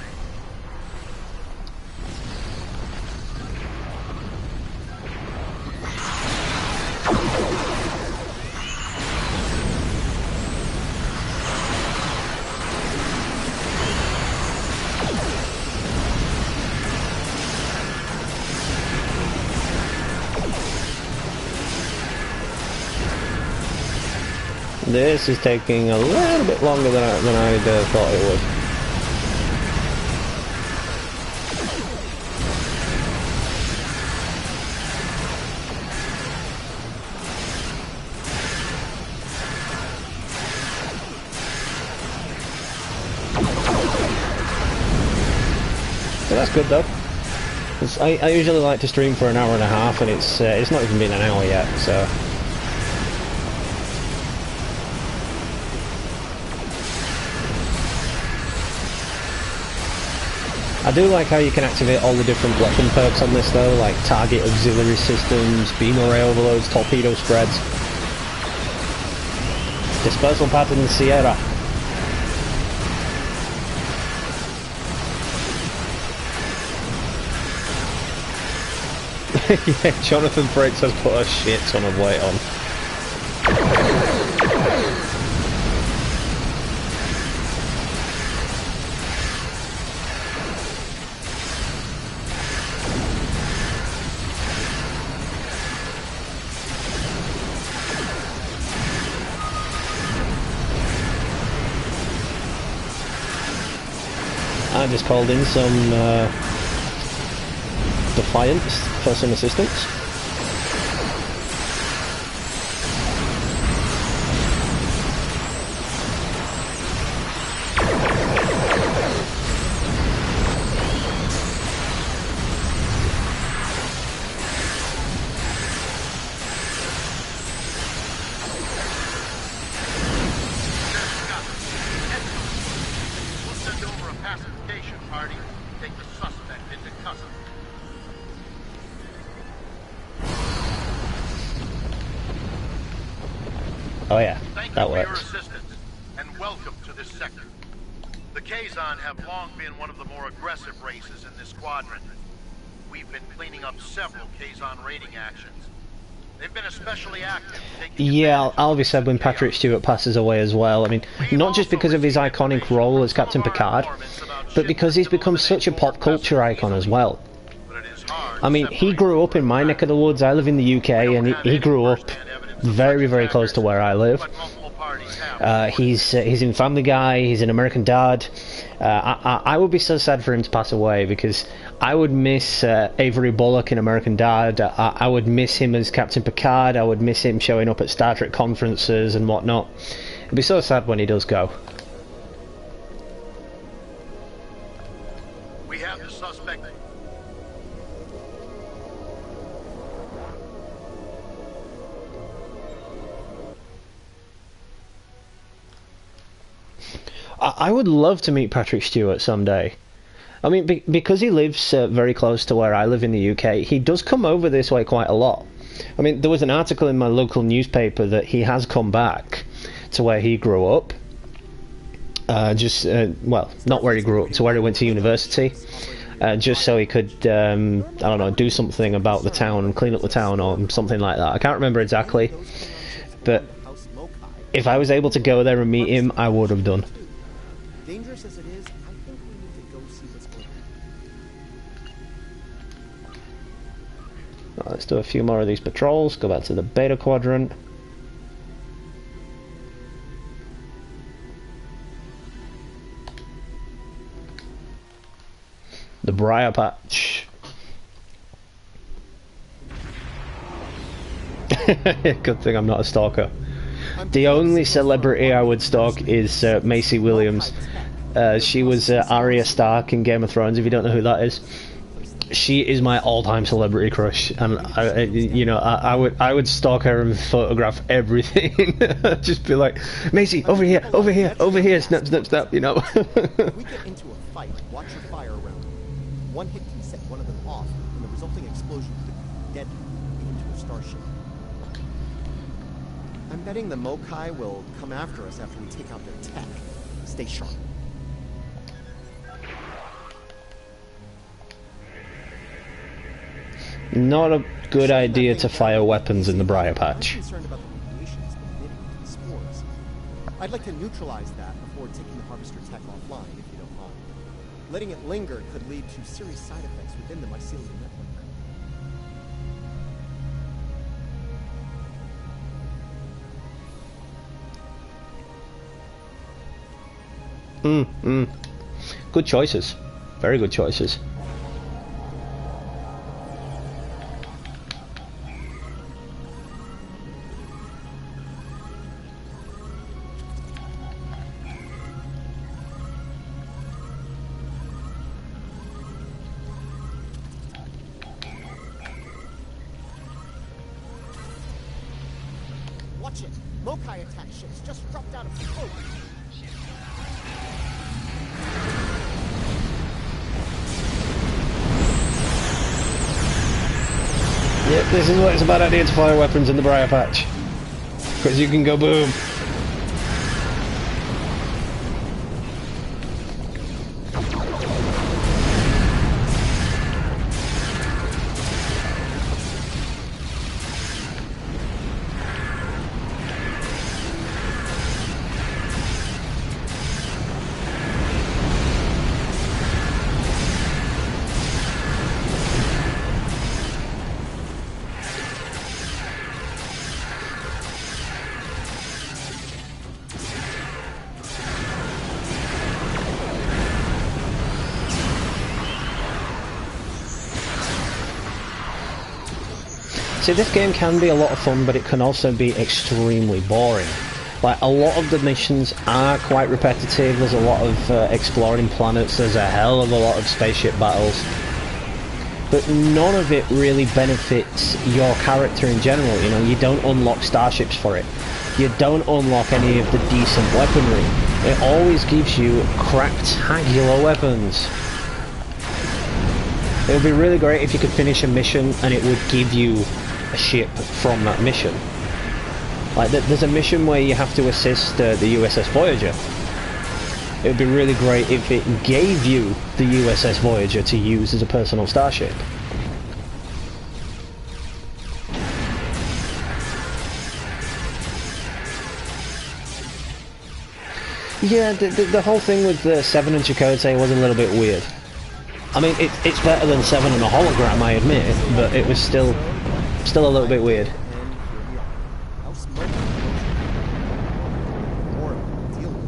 This is taking a little bit longer than I'd thought it would. But that's good though. I usually like to stream for an hour and a half, and it's not even been an hour yet, so. I do like how you can activate all the different weapon perks on this though, like target auxiliary systems, beam array overloads, torpedo spreads. Dispersal pattern Sierra. Yeah, Jonathan Frakes has put a shit ton of weight on. I just called in some Defiance for some assistance. We'll send over a pacification party and take the suspect into custody. Oh yeah, Thank that you for your works. assistance, and welcome to this sector. The Kazon have long been one of the more aggressive races in this quadrant. We've been cleaning up several Kazon raiding actions. They've been especially active. Yeah, I'll be sad when Patrick Stewart passes away as well. I mean, not just because of his iconic role as Captain Picard, but because he's become such a pop culture icon as well. I mean, he grew up in my neck of the woods. I live in the UK, and he grew up very, very close to where I live. He's in Family Guy, he's in American Dad. I would be so sad for him to pass away, because I would miss Avery Bullock in American Dad. I would miss him as Captain Picard. I would miss him showing up at Star Trek conferences and whatnot. It'd be so sad when he does go. We have the suspect. I would love to meet Patrick Stewart someday. I mean, because he lives very close to where I live in the UK, he does come over this way quite a lot. I mean, there was an article in my local newspaper that he has come back to where he grew up. Well, not where he grew up, to where he went to university. Just so he could, I don't know, do something about the town and clean up the town or something like that. I can't remember exactly, but if I was able to go there and meet him, I would have done. Dangerous as it is, I think we need to go see what's going on. Let's do a few more of these patrols, go back to the Beta Quadrant. The Briar Patch. Good thing I'm not a stalker. The only celebrity I would stalk is Maisie Williams. She was Arya Stark in Game of Thrones, if you don't know who that is. She is my all-time celebrity crush, and I would stalk her and photograph everything. Just be like, Maisie, over here, over here, over here, snap, snap, snap, you know. If we get into a fight, watch your fire around. One hit can set one of them off, and the resulting explosion could be deadly into a starship. I'm betting the Mokai will come after us after we take out their tech. Stay sharp. Not a good idea to fire weapons in the Briar Patch. I'm concerned about the radiations emitting into the spores. I'd like to neutralize that before taking the Harvester tech offline, if you don't mind. Letting it linger could lead to serious side effects within the mycelium network. Good choices. Very good choices. Watch it! Mokai attack ships just dropped out of the boat. Yep, this is why it's a bad idea to fire weapons in the Briar Patch. Because you can go boom. See, this game can be a lot of fun, but it can also be extremely boring. Like, a lot of the missions are quite repetitive, there's a lot of exploring planets, there's a hell of a lot of spaceship battles. But none of it really benefits your character in general, you know, you don't unlock starships for it. You don't unlock any of the decent weaponry. It always gives you craptacular weapons. It would be really great if you could finish a mission and it would give you a ship from that mission. Like, there's a mission where you have to assist the USS Voyager. It would be really great if it gave you the USS Voyager to use as a personal starship. Yeah, the whole thing with the 7 and Chakotay was a little bit weird. I mean, it's better than 7 and a hologram, I admit, but it was still a little bit weird. And here we are. How smoky. More to deal with.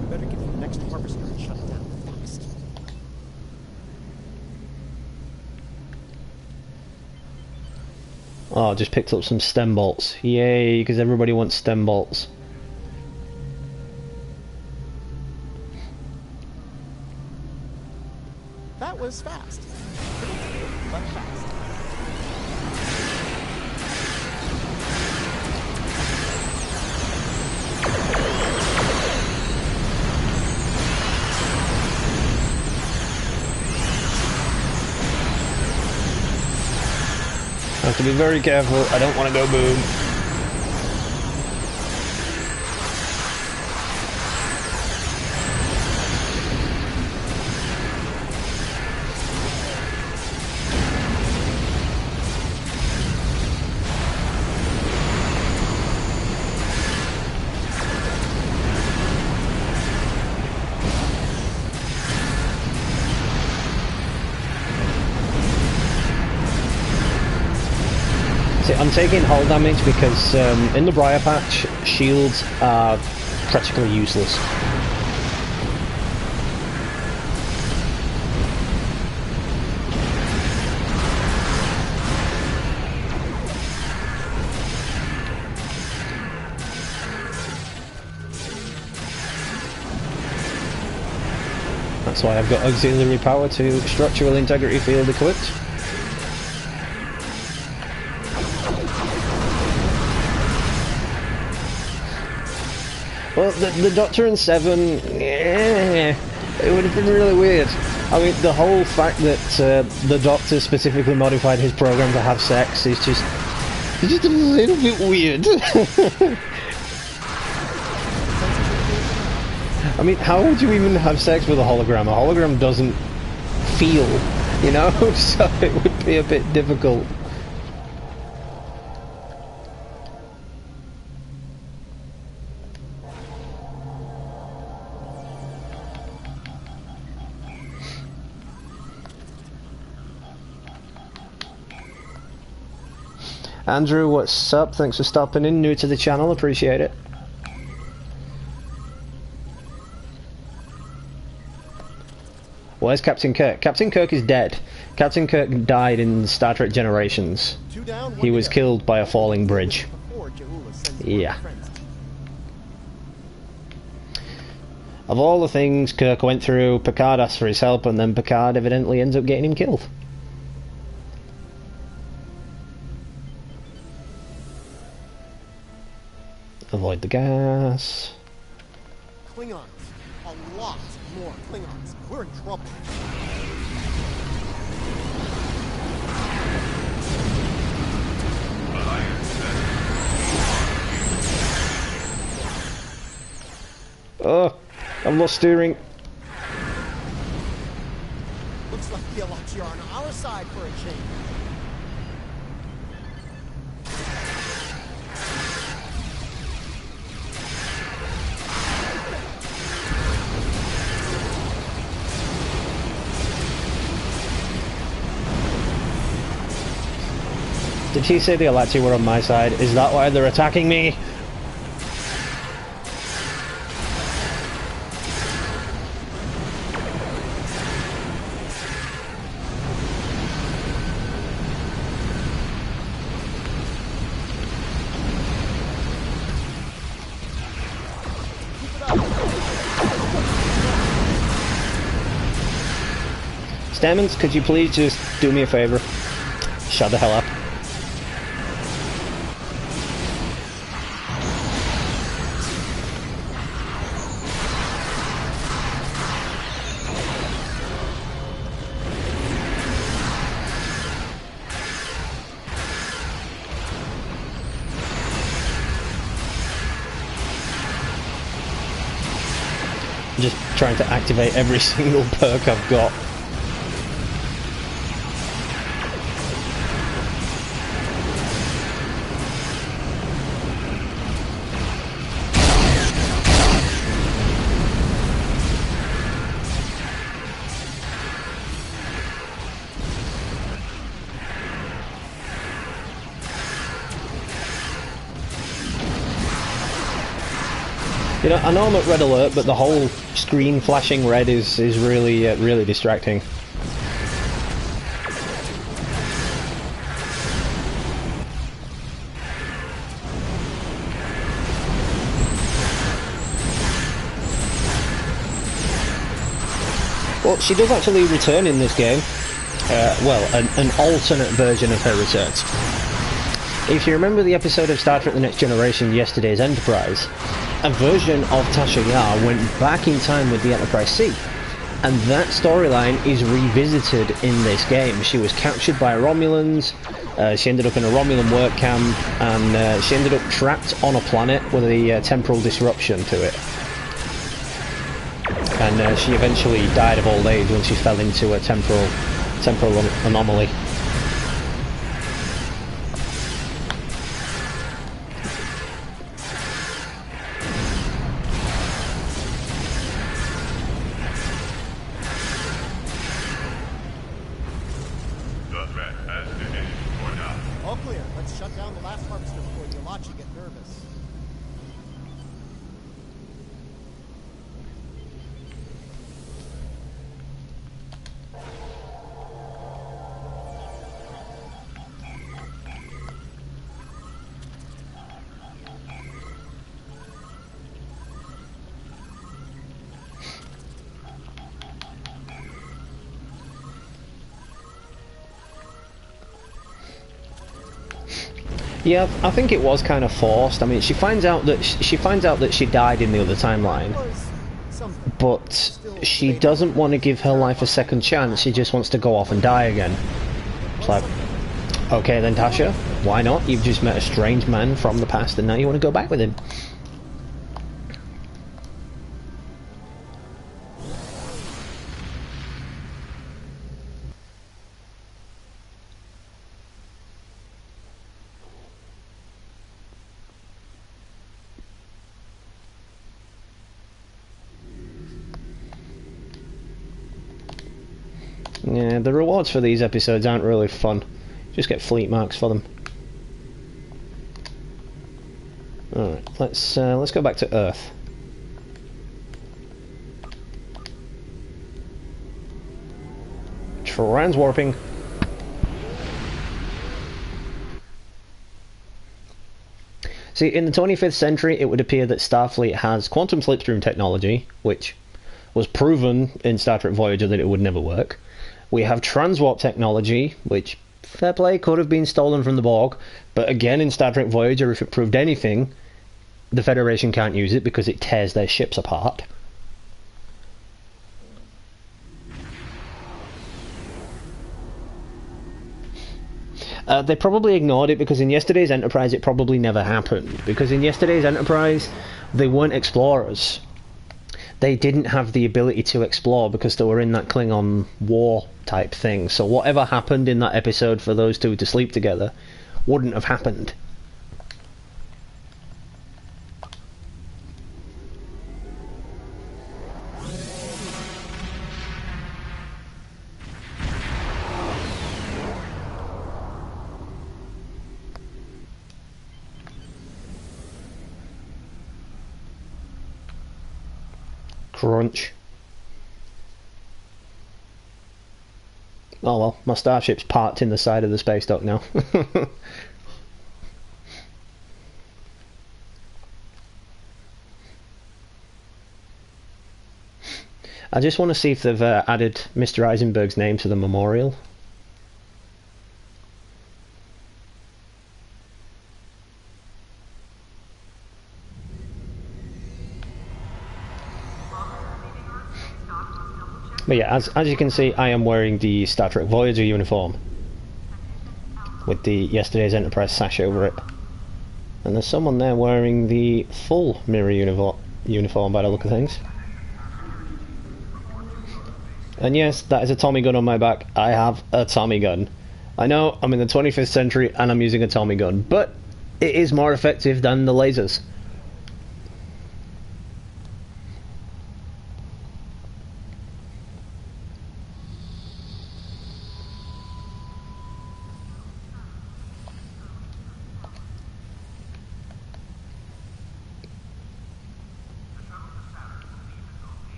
We better get to the next harvester and shut it down fast. Oh, just picked up some stem bolts. Yay, because everybody wants stem bolts. That was fast. But fast. have to be very careful. I don't want to go boom. I'm taking hull damage because in the Briar Patch, shields are practically useless. That's why I've got auxiliary power to structural integrity field equipped. Well, the Doctor and Seven, it would have been really weird. I mean, the whole fact that the Doctor specifically modified his program to have sex is just a little bit weird. I mean, how would you even have sex with a hologram? A hologram doesn't feel, you know, so it would be a bit difficult. Andrew, what's up? Thanks for stopping in. New to the channel, appreciate it. Where's Captain Kirk? Captain Kirk is dead. Captain Kirk died in Star Trek Generations. He was killed by a falling bridge. Yeah. Of all the things Kirk went through, Picard asked for his help, and then Picard evidently ends up getting him killed. Avoid the gas. Klingons. A lot more Klingons. We're in trouble. Oh, I've lost steering. Looks like the Alachia are on our side for a change. Did he say the Alachia were on my side? Is that why they're attacking me? Stamens, could you please just do me a favor? Shut the hell up. Just trying to activate every single perk I've got. You know, I know I'm at red alert, but the whole screen flashing red is really, really distracting. Well, she does actually return in this game. An alternate version of her returns. If you remember the episode of Star Trek The Next Generation, Yesterday's Enterprise, a version of Tasha Yar went back in time with the Enterprise C, And that storyline is revisited in this game. She was captured by Romulans, she ended up in a Romulan work camp, and she ended up trapped on a planet with a temporal disruption to it. And she eventually died of old age when she fell into a temporal anomaly. All clear. Let's shut down the last harvester before the Alachi get nervous. Yeah, I think it was kind of forced. I mean, she finds out that she died in the other timeline, but she doesn't want to give her life a second chance. She just wants to go off and die again. It's like, okay then, Tasha, why not? You've just met a strange man from the past, and now you want to go back with him. Yeah, the rewards for these episodes aren't really fun. Just get fleet marks for them. Alright, let's go back to Earth. Transwarping. See, in the 25th century, it would appear that Starfleet has quantum slipstream technology, which was proven in Star Trek Voyager that it would never work. We have transwarp technology, which, fair play, could have been stolen from the Borg, but again, in Star Trek Voyager, if it proved anything, the Federation can't use it because it tears their ships apart. They probably ignored it because in yesterday's Enterprise it probably never happened. Because in yesterday's Enterprise, they weren't explorers. They didn't have the ability to explore because they were in that Klingon war type thing. So whatever happened in that episode for those two to sleep together wouldn't have happened. Crunch. Oh well, my starship's parked in the side of the space dock now. I just want to see if they've added Mr. Eisenberg's name to the memorial. But yeah, as you can see, I am wearing the Star Trek Voyager uniform with the yesterday's Enterprise sash over it. And there's someone there wearing the full mirror uniform by the look of things. And yes, that is a Tommy gun on my back. I have a Tommy gun. I know, I'm in the 25th century and I'm using a Tommy gun, but it is more effective than the lasers.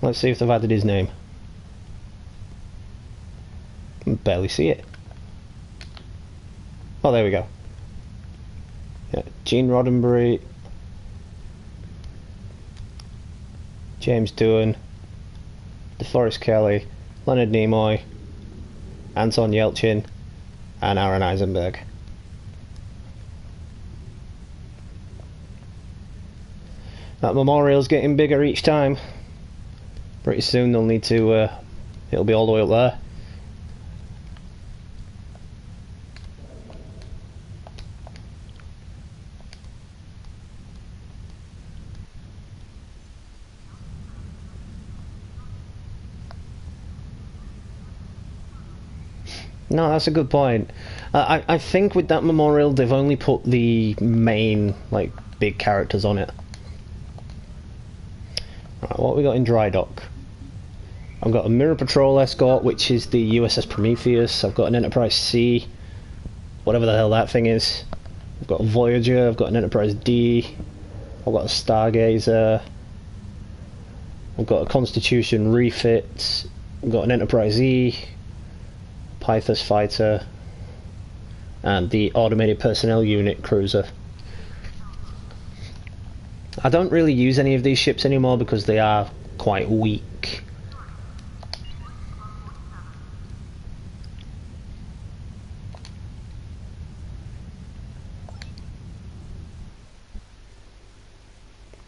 Let's see if they've added his name. I can barely see it. Oh, there we go. Yeah, Gene Roddenberry, James Doohan, DeForest Kelley, Leonard Nimoy, Anton Yelchin, and Aaron Eisenberg. That memorial's getting bigger each time. Pretty soon they'll need to, it'll be all the way up there. No, that's a good point. I think with that memorial they've only put the main, like, big characters on it. Right, what have we got in dry dock? I've got a Mirror Patrol escort, which is the USS Prometheus. I've got an Enterprise C, whatever the hell that thing is. I've got a Voyager, I've got an Enterprise D, I've got a Stargazer, I've got a Constitution refit, I've got an Enterprise E, Pythos fighter, and the Automated Personnel Unit cruiser. I don't really use any of these ships anymore because they are quite weak.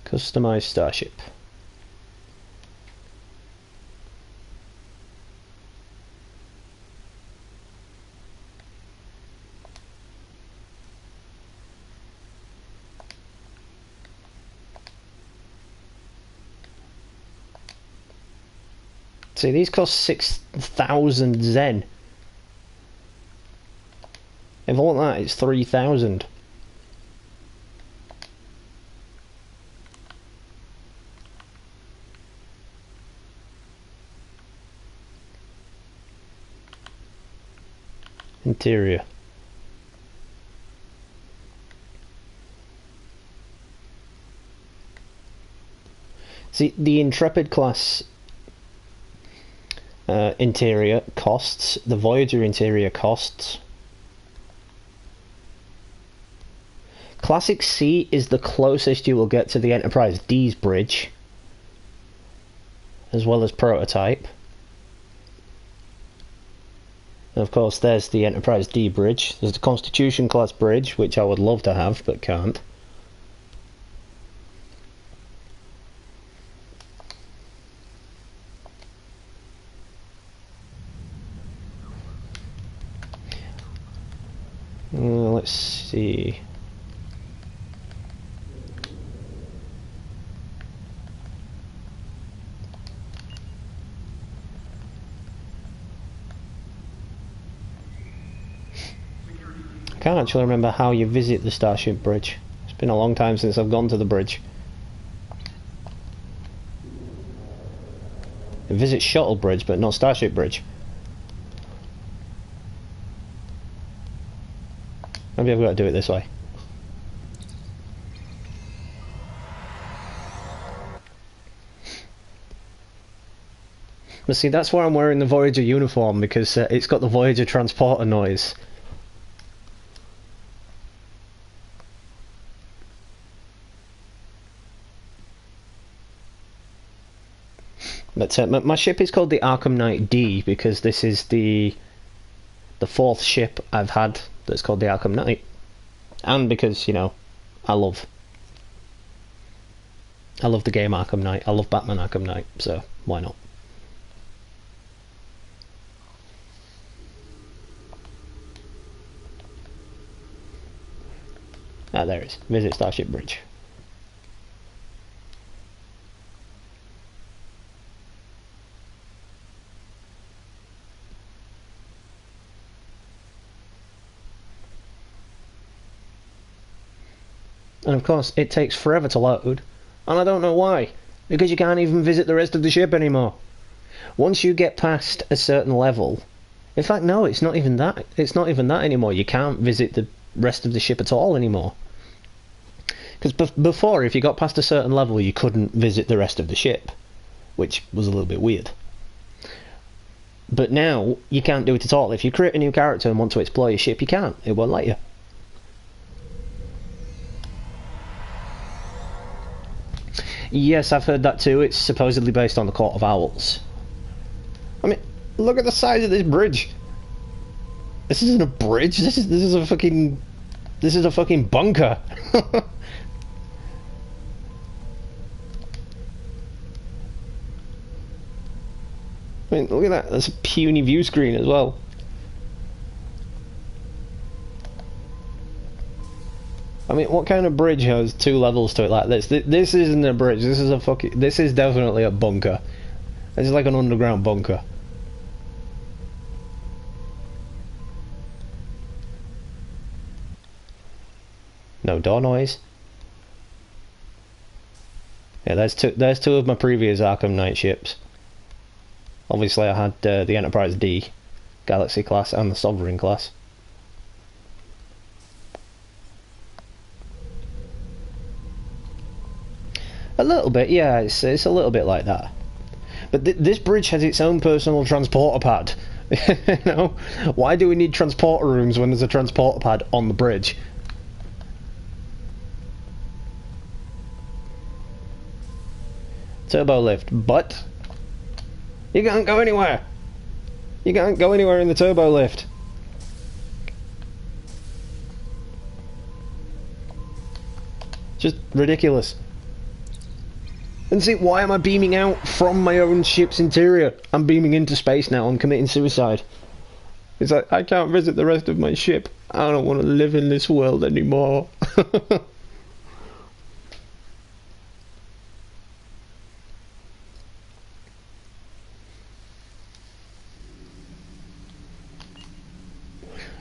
Customized starship. See, these cost 6,000 Zen. If I want that, it's 3,000. Interior. See, the Intrepid class interior costs, the Voyager interior costs. Classic C is the closest you will get to the Enterprise D's bridge, as well as prototype. And of course there's the Enterprise D bridge. There's the Constitution class bridge, which I would love to have but can't. Let's see. I can't actually remember how you visit the Starship Bridge. It's been a long time since I've gone to the bridge. I visit Shuttle Bridge, but not Starship Bridge. Maybe I've got to do it this way. But see, that's why I'm wearing the Voyager uniform, because it's got the Voyager transporter noise. But my ship is called the Arkham Knight D because this is the fourth ship I've had that's called the Arkham Knight, and because, you know, I love the game Arkham Knight. I love Batman Arkham Knight, so why not? Ah, there it is. Visit Starship Bridge. And of course, it takes forever to load, and I don't know why, because you can't even visit the rest of the ship anymore. Once you get past a certain level, in fact, no, it's not even that anymore. You can't visit the rest of the ship at all anymore. Because before, if you got past a certain level, you couldn't visit the rest of the ship, which was a little bit weird. But now, you can't do it at all. If you create a new character and want to explore your ship, you can't. It won't let you. Yes, I've heard that too. It's supposedly based on the Court of Owls. I mean, look at the size of this bridge. This isn't a bridge. This is a fucking bunker. I mean, look at that. That's a puny view screen as well. I mean, what kind of bridge has 2 levels to it like this? This isn't a bridge. This is a fucking. This is definitely a bunker. This is like an underground bunker. No door noise. Yeah, there's two of my previous Arkham Knight ships. Obviously, I had the Enterprise D, Galaxy class, and the Sovereign class. A little bit, yeah. It's a little bit like that. But this bridge has its own personal transporter pad. You know, why do we need transporter rooms when there's a transporter pad on the bridge? Turbo lift, but you can't go anywhere. You can't go anywhere in the turbo lift. Just ridiculous. And see, why am I beaming out from my own ship's interior? I'm beaming into space now. I'm committing suicide. It's like, I can't visit the rest of my ship. I don't want to live in this world anymore.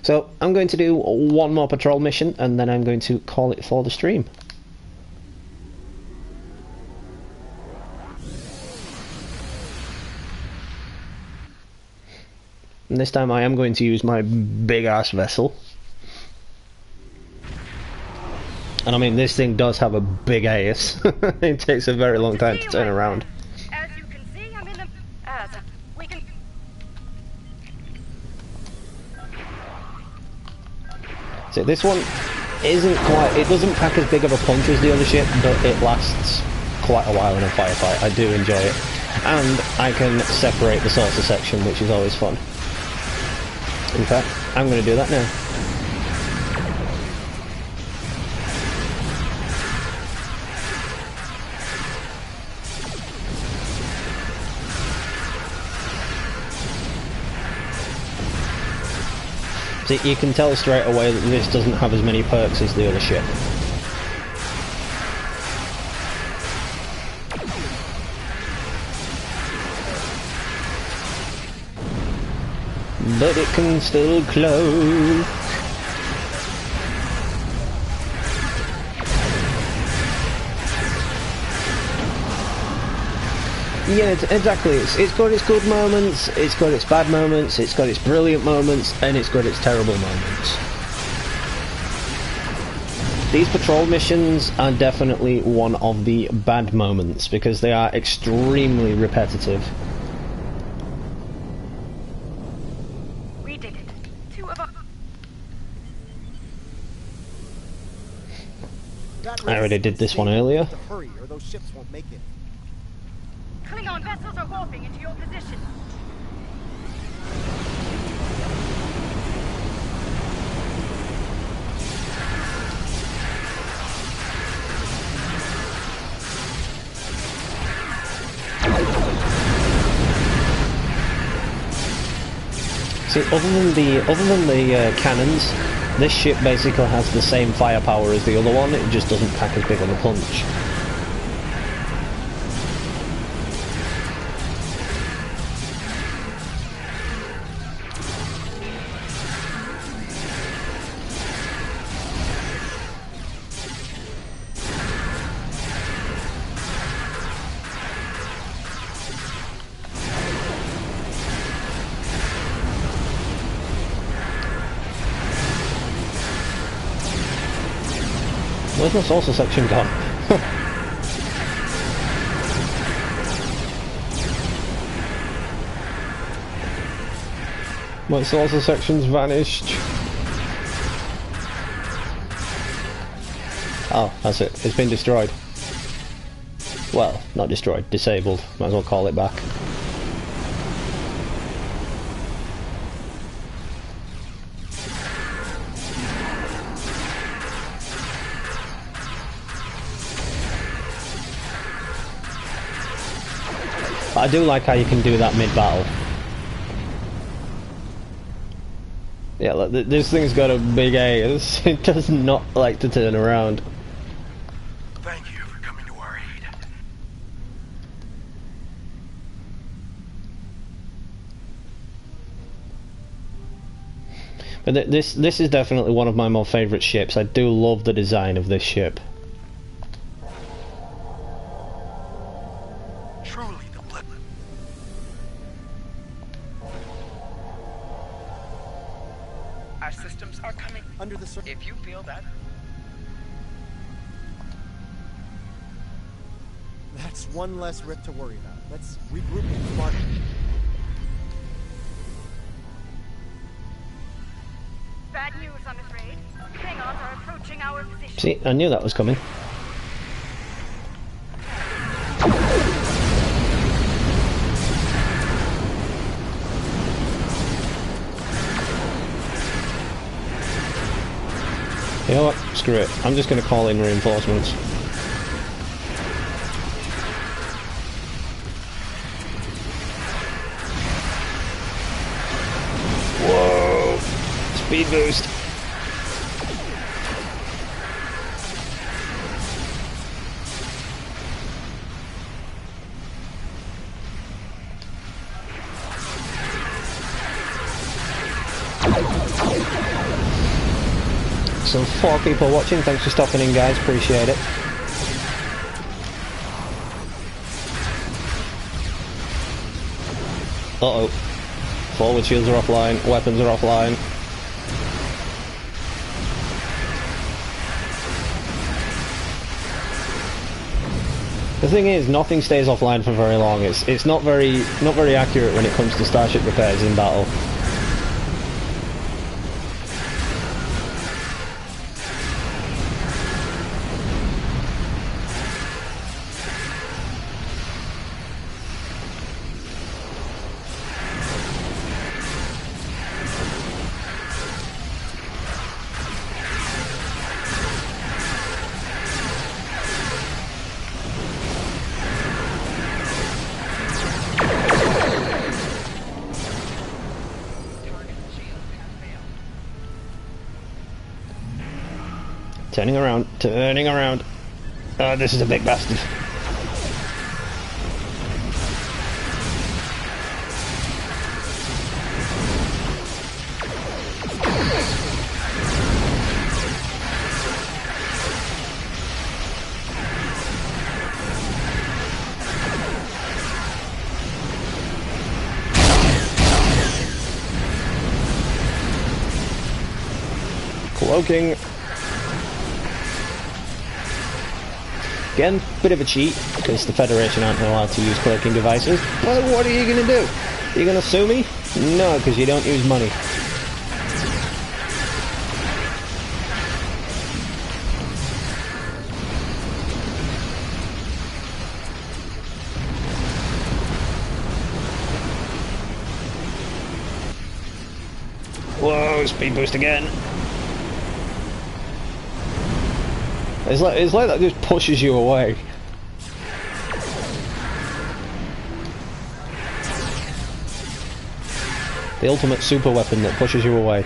So, I'm going to do one more patrol mission, and then I'm going to call it for the stream. And this time I am going to use my big-ass vessel. And I mean, this thing does have a big ass. It takes a very long time to turn around. As you can see, I'm in a... we can... So this one isn't quite... It doesn't pack as big of a punch as the other ship, but it lasts quite a while in a firefight. I do enjoy it. And I can separate the saucer section, which is always fun. In fact, I'm going to do that now. See, you can tell straight away that this doesn't have as many perks as the other ship. But it can still cloak. Yeah, exactly. It's got its good moments, it's got its bad moments, it's got its brilliant moments, and it's got its terrible moments. These patrol missions are definitely one of the bad moments, because they are extremely repetitive. I already did this one earlier. Hurry, or those ships won't make it. Klingon vessels are warping into your position. See, other than the cannons, this ship basically has the same firepower as the other one, it just doesn't pack as big of a punch. Where's my saucer section gone? My saucer section's vanished. Oh, that's it. It's been destroyed. Well, not destroyed, disabled. Might as well call it back. I do like how you can do that mid-battle. Yeah, like, this thing's got a big A. It does not like to turn around. Thank you for coming to our aid. But this is definitely one of my more favourite ships. I do love the design of this ship. Truly the blip. Our systems are coming. Under the surface. If you feel that, That's one less rip to worry about. Let's regroup and mark. Bad news, I'm afraid. Klingons are approaching our position. See, I knew that was coming. You know what? Screw it. I'm just going to call in reinforcements. Whoa! Speed boost. So 4 people watching, thanks for stopping in guys, appreciate it. Uh-oh. Forward shields are offline, weapons are offline. The thing is, nothing stays offline for very long. It's not very accurate when it comes to starship repairs in battle. Turning around, turning around. Oh, this is a big bastard. Cloaking. Again, bit of a cheat, because the Federation aren't allowed to use cloaking devices. But what are you going to do? Are you going to sue me? No, because you don't use money. Whoa, speed boost again. It's like that just pushes you away. The ultimate super weapon that pushes you away.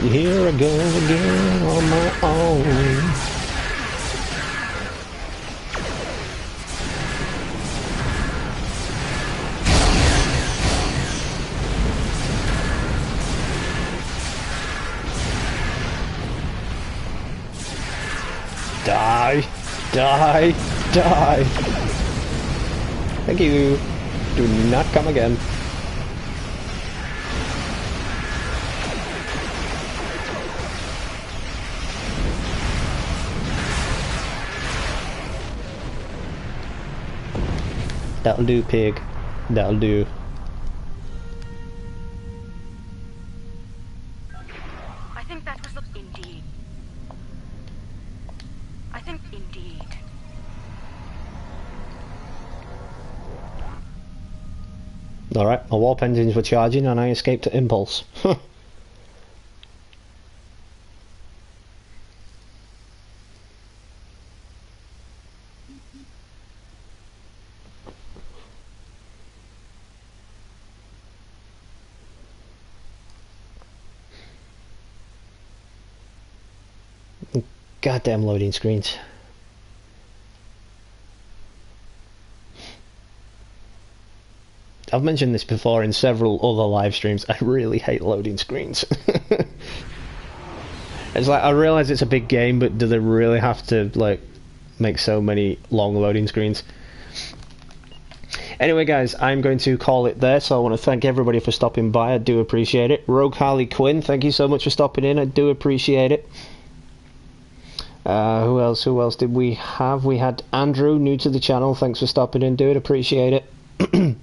Here I go again on my own. Die, die, die. Thank you. Do not come again. That'll do, pig. That'll do. I think that was the... Indeed. I think indeed. Alright, my warp engines were charging and I escaped to Impulse. Goddamn loading screens. I've mentioned this before in several other live streams. I really hate loading screens. It's like, I realise it's a big game, but do they really have to like make so many long loading screens? Anyway guys, I'm going to call it there, so I want to thank everybody for stopping by. I do appreciate it. Rogue Harley Quinn, thank you so much for stopping in. I do appreciate it. Who else did we have? We had Andrew, new to the channel, thanks for stopping in, dude, appreciate it.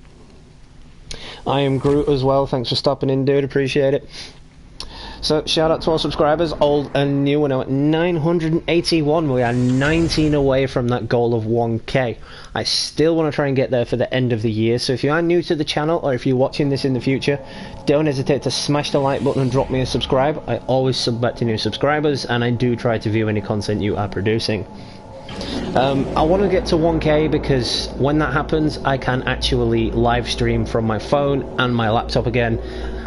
I am Groot as well, thanks for stopping in, dude, appreciate it. So shout out to our subscribers, old and new. We're now at 981. We are 19 away from that goal of 1k. I still want to try and get there for the end of the year, so if you are new to the channel or if you're watching this in the future, don't hesitate to smash the like button and drop me a subscribe. I always sub back to new subscribers, and I do try to view any content you are producing. I want to get to 1k because when that happens I can actually live stream from my phone and my laptop again,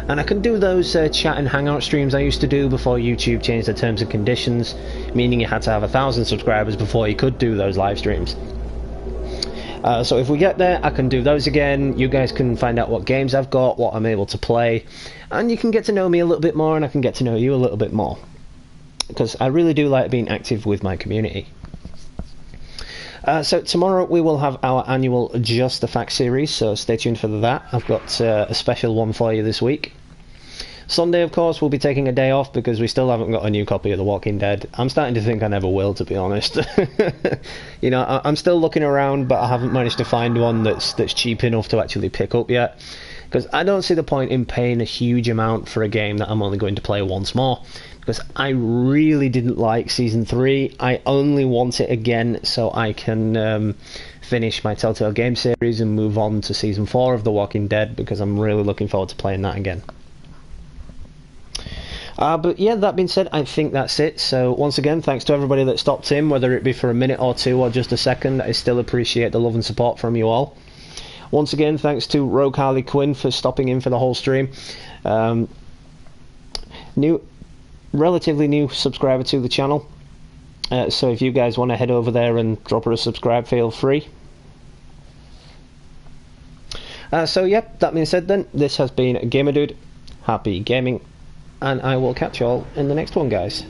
and I can do those chat and hangout streams I used to do before YouTube changed the terms and conditions, meaning you had to have 1,000 subscribers before you could do those live streams. So if we get there, I can do those again. You guys can find out what games I've got, what I'm able to play, and you can get to know me a little bit more, and I can get to know you a little bit more, because I really do like being active with my community. So tomorrow we will have our annual Just the Facts series, so stay tuned for that. I've got a special one for you this week. Sunday, of course, we'll be taking a day off because we still haven't got a new copy of The Walking Dead. I'm starting to think I never will, to be honest. You know, I'm still looking around, but I haven't managed to find one that's cheap enough to actually pick up yet. Because I don't see the point in paying a huge amount for a game that I'm only going to play once more. Because I really didn't like Season 3. I only want it again so I can finish my Telltale game series and move on to Season 4 of The Walking Dead, because I'm really looking forward to playing that again. But yeah, that being said, I think that's it. So once again, thanks to everybody that stopped in, whether it be for a minute or two or just a second. I still appreciate the love and support from you all. Once again, thanks to Rogue Harley Quinn for stopping in for the whole stream. Relatively new subscriber to the channel, so if you guys want to head over there and drop her a subscribe, feel free. So yep, that being said then, this has been Gamer Dude, happy gaming, and I will catch you all in the next one, guys.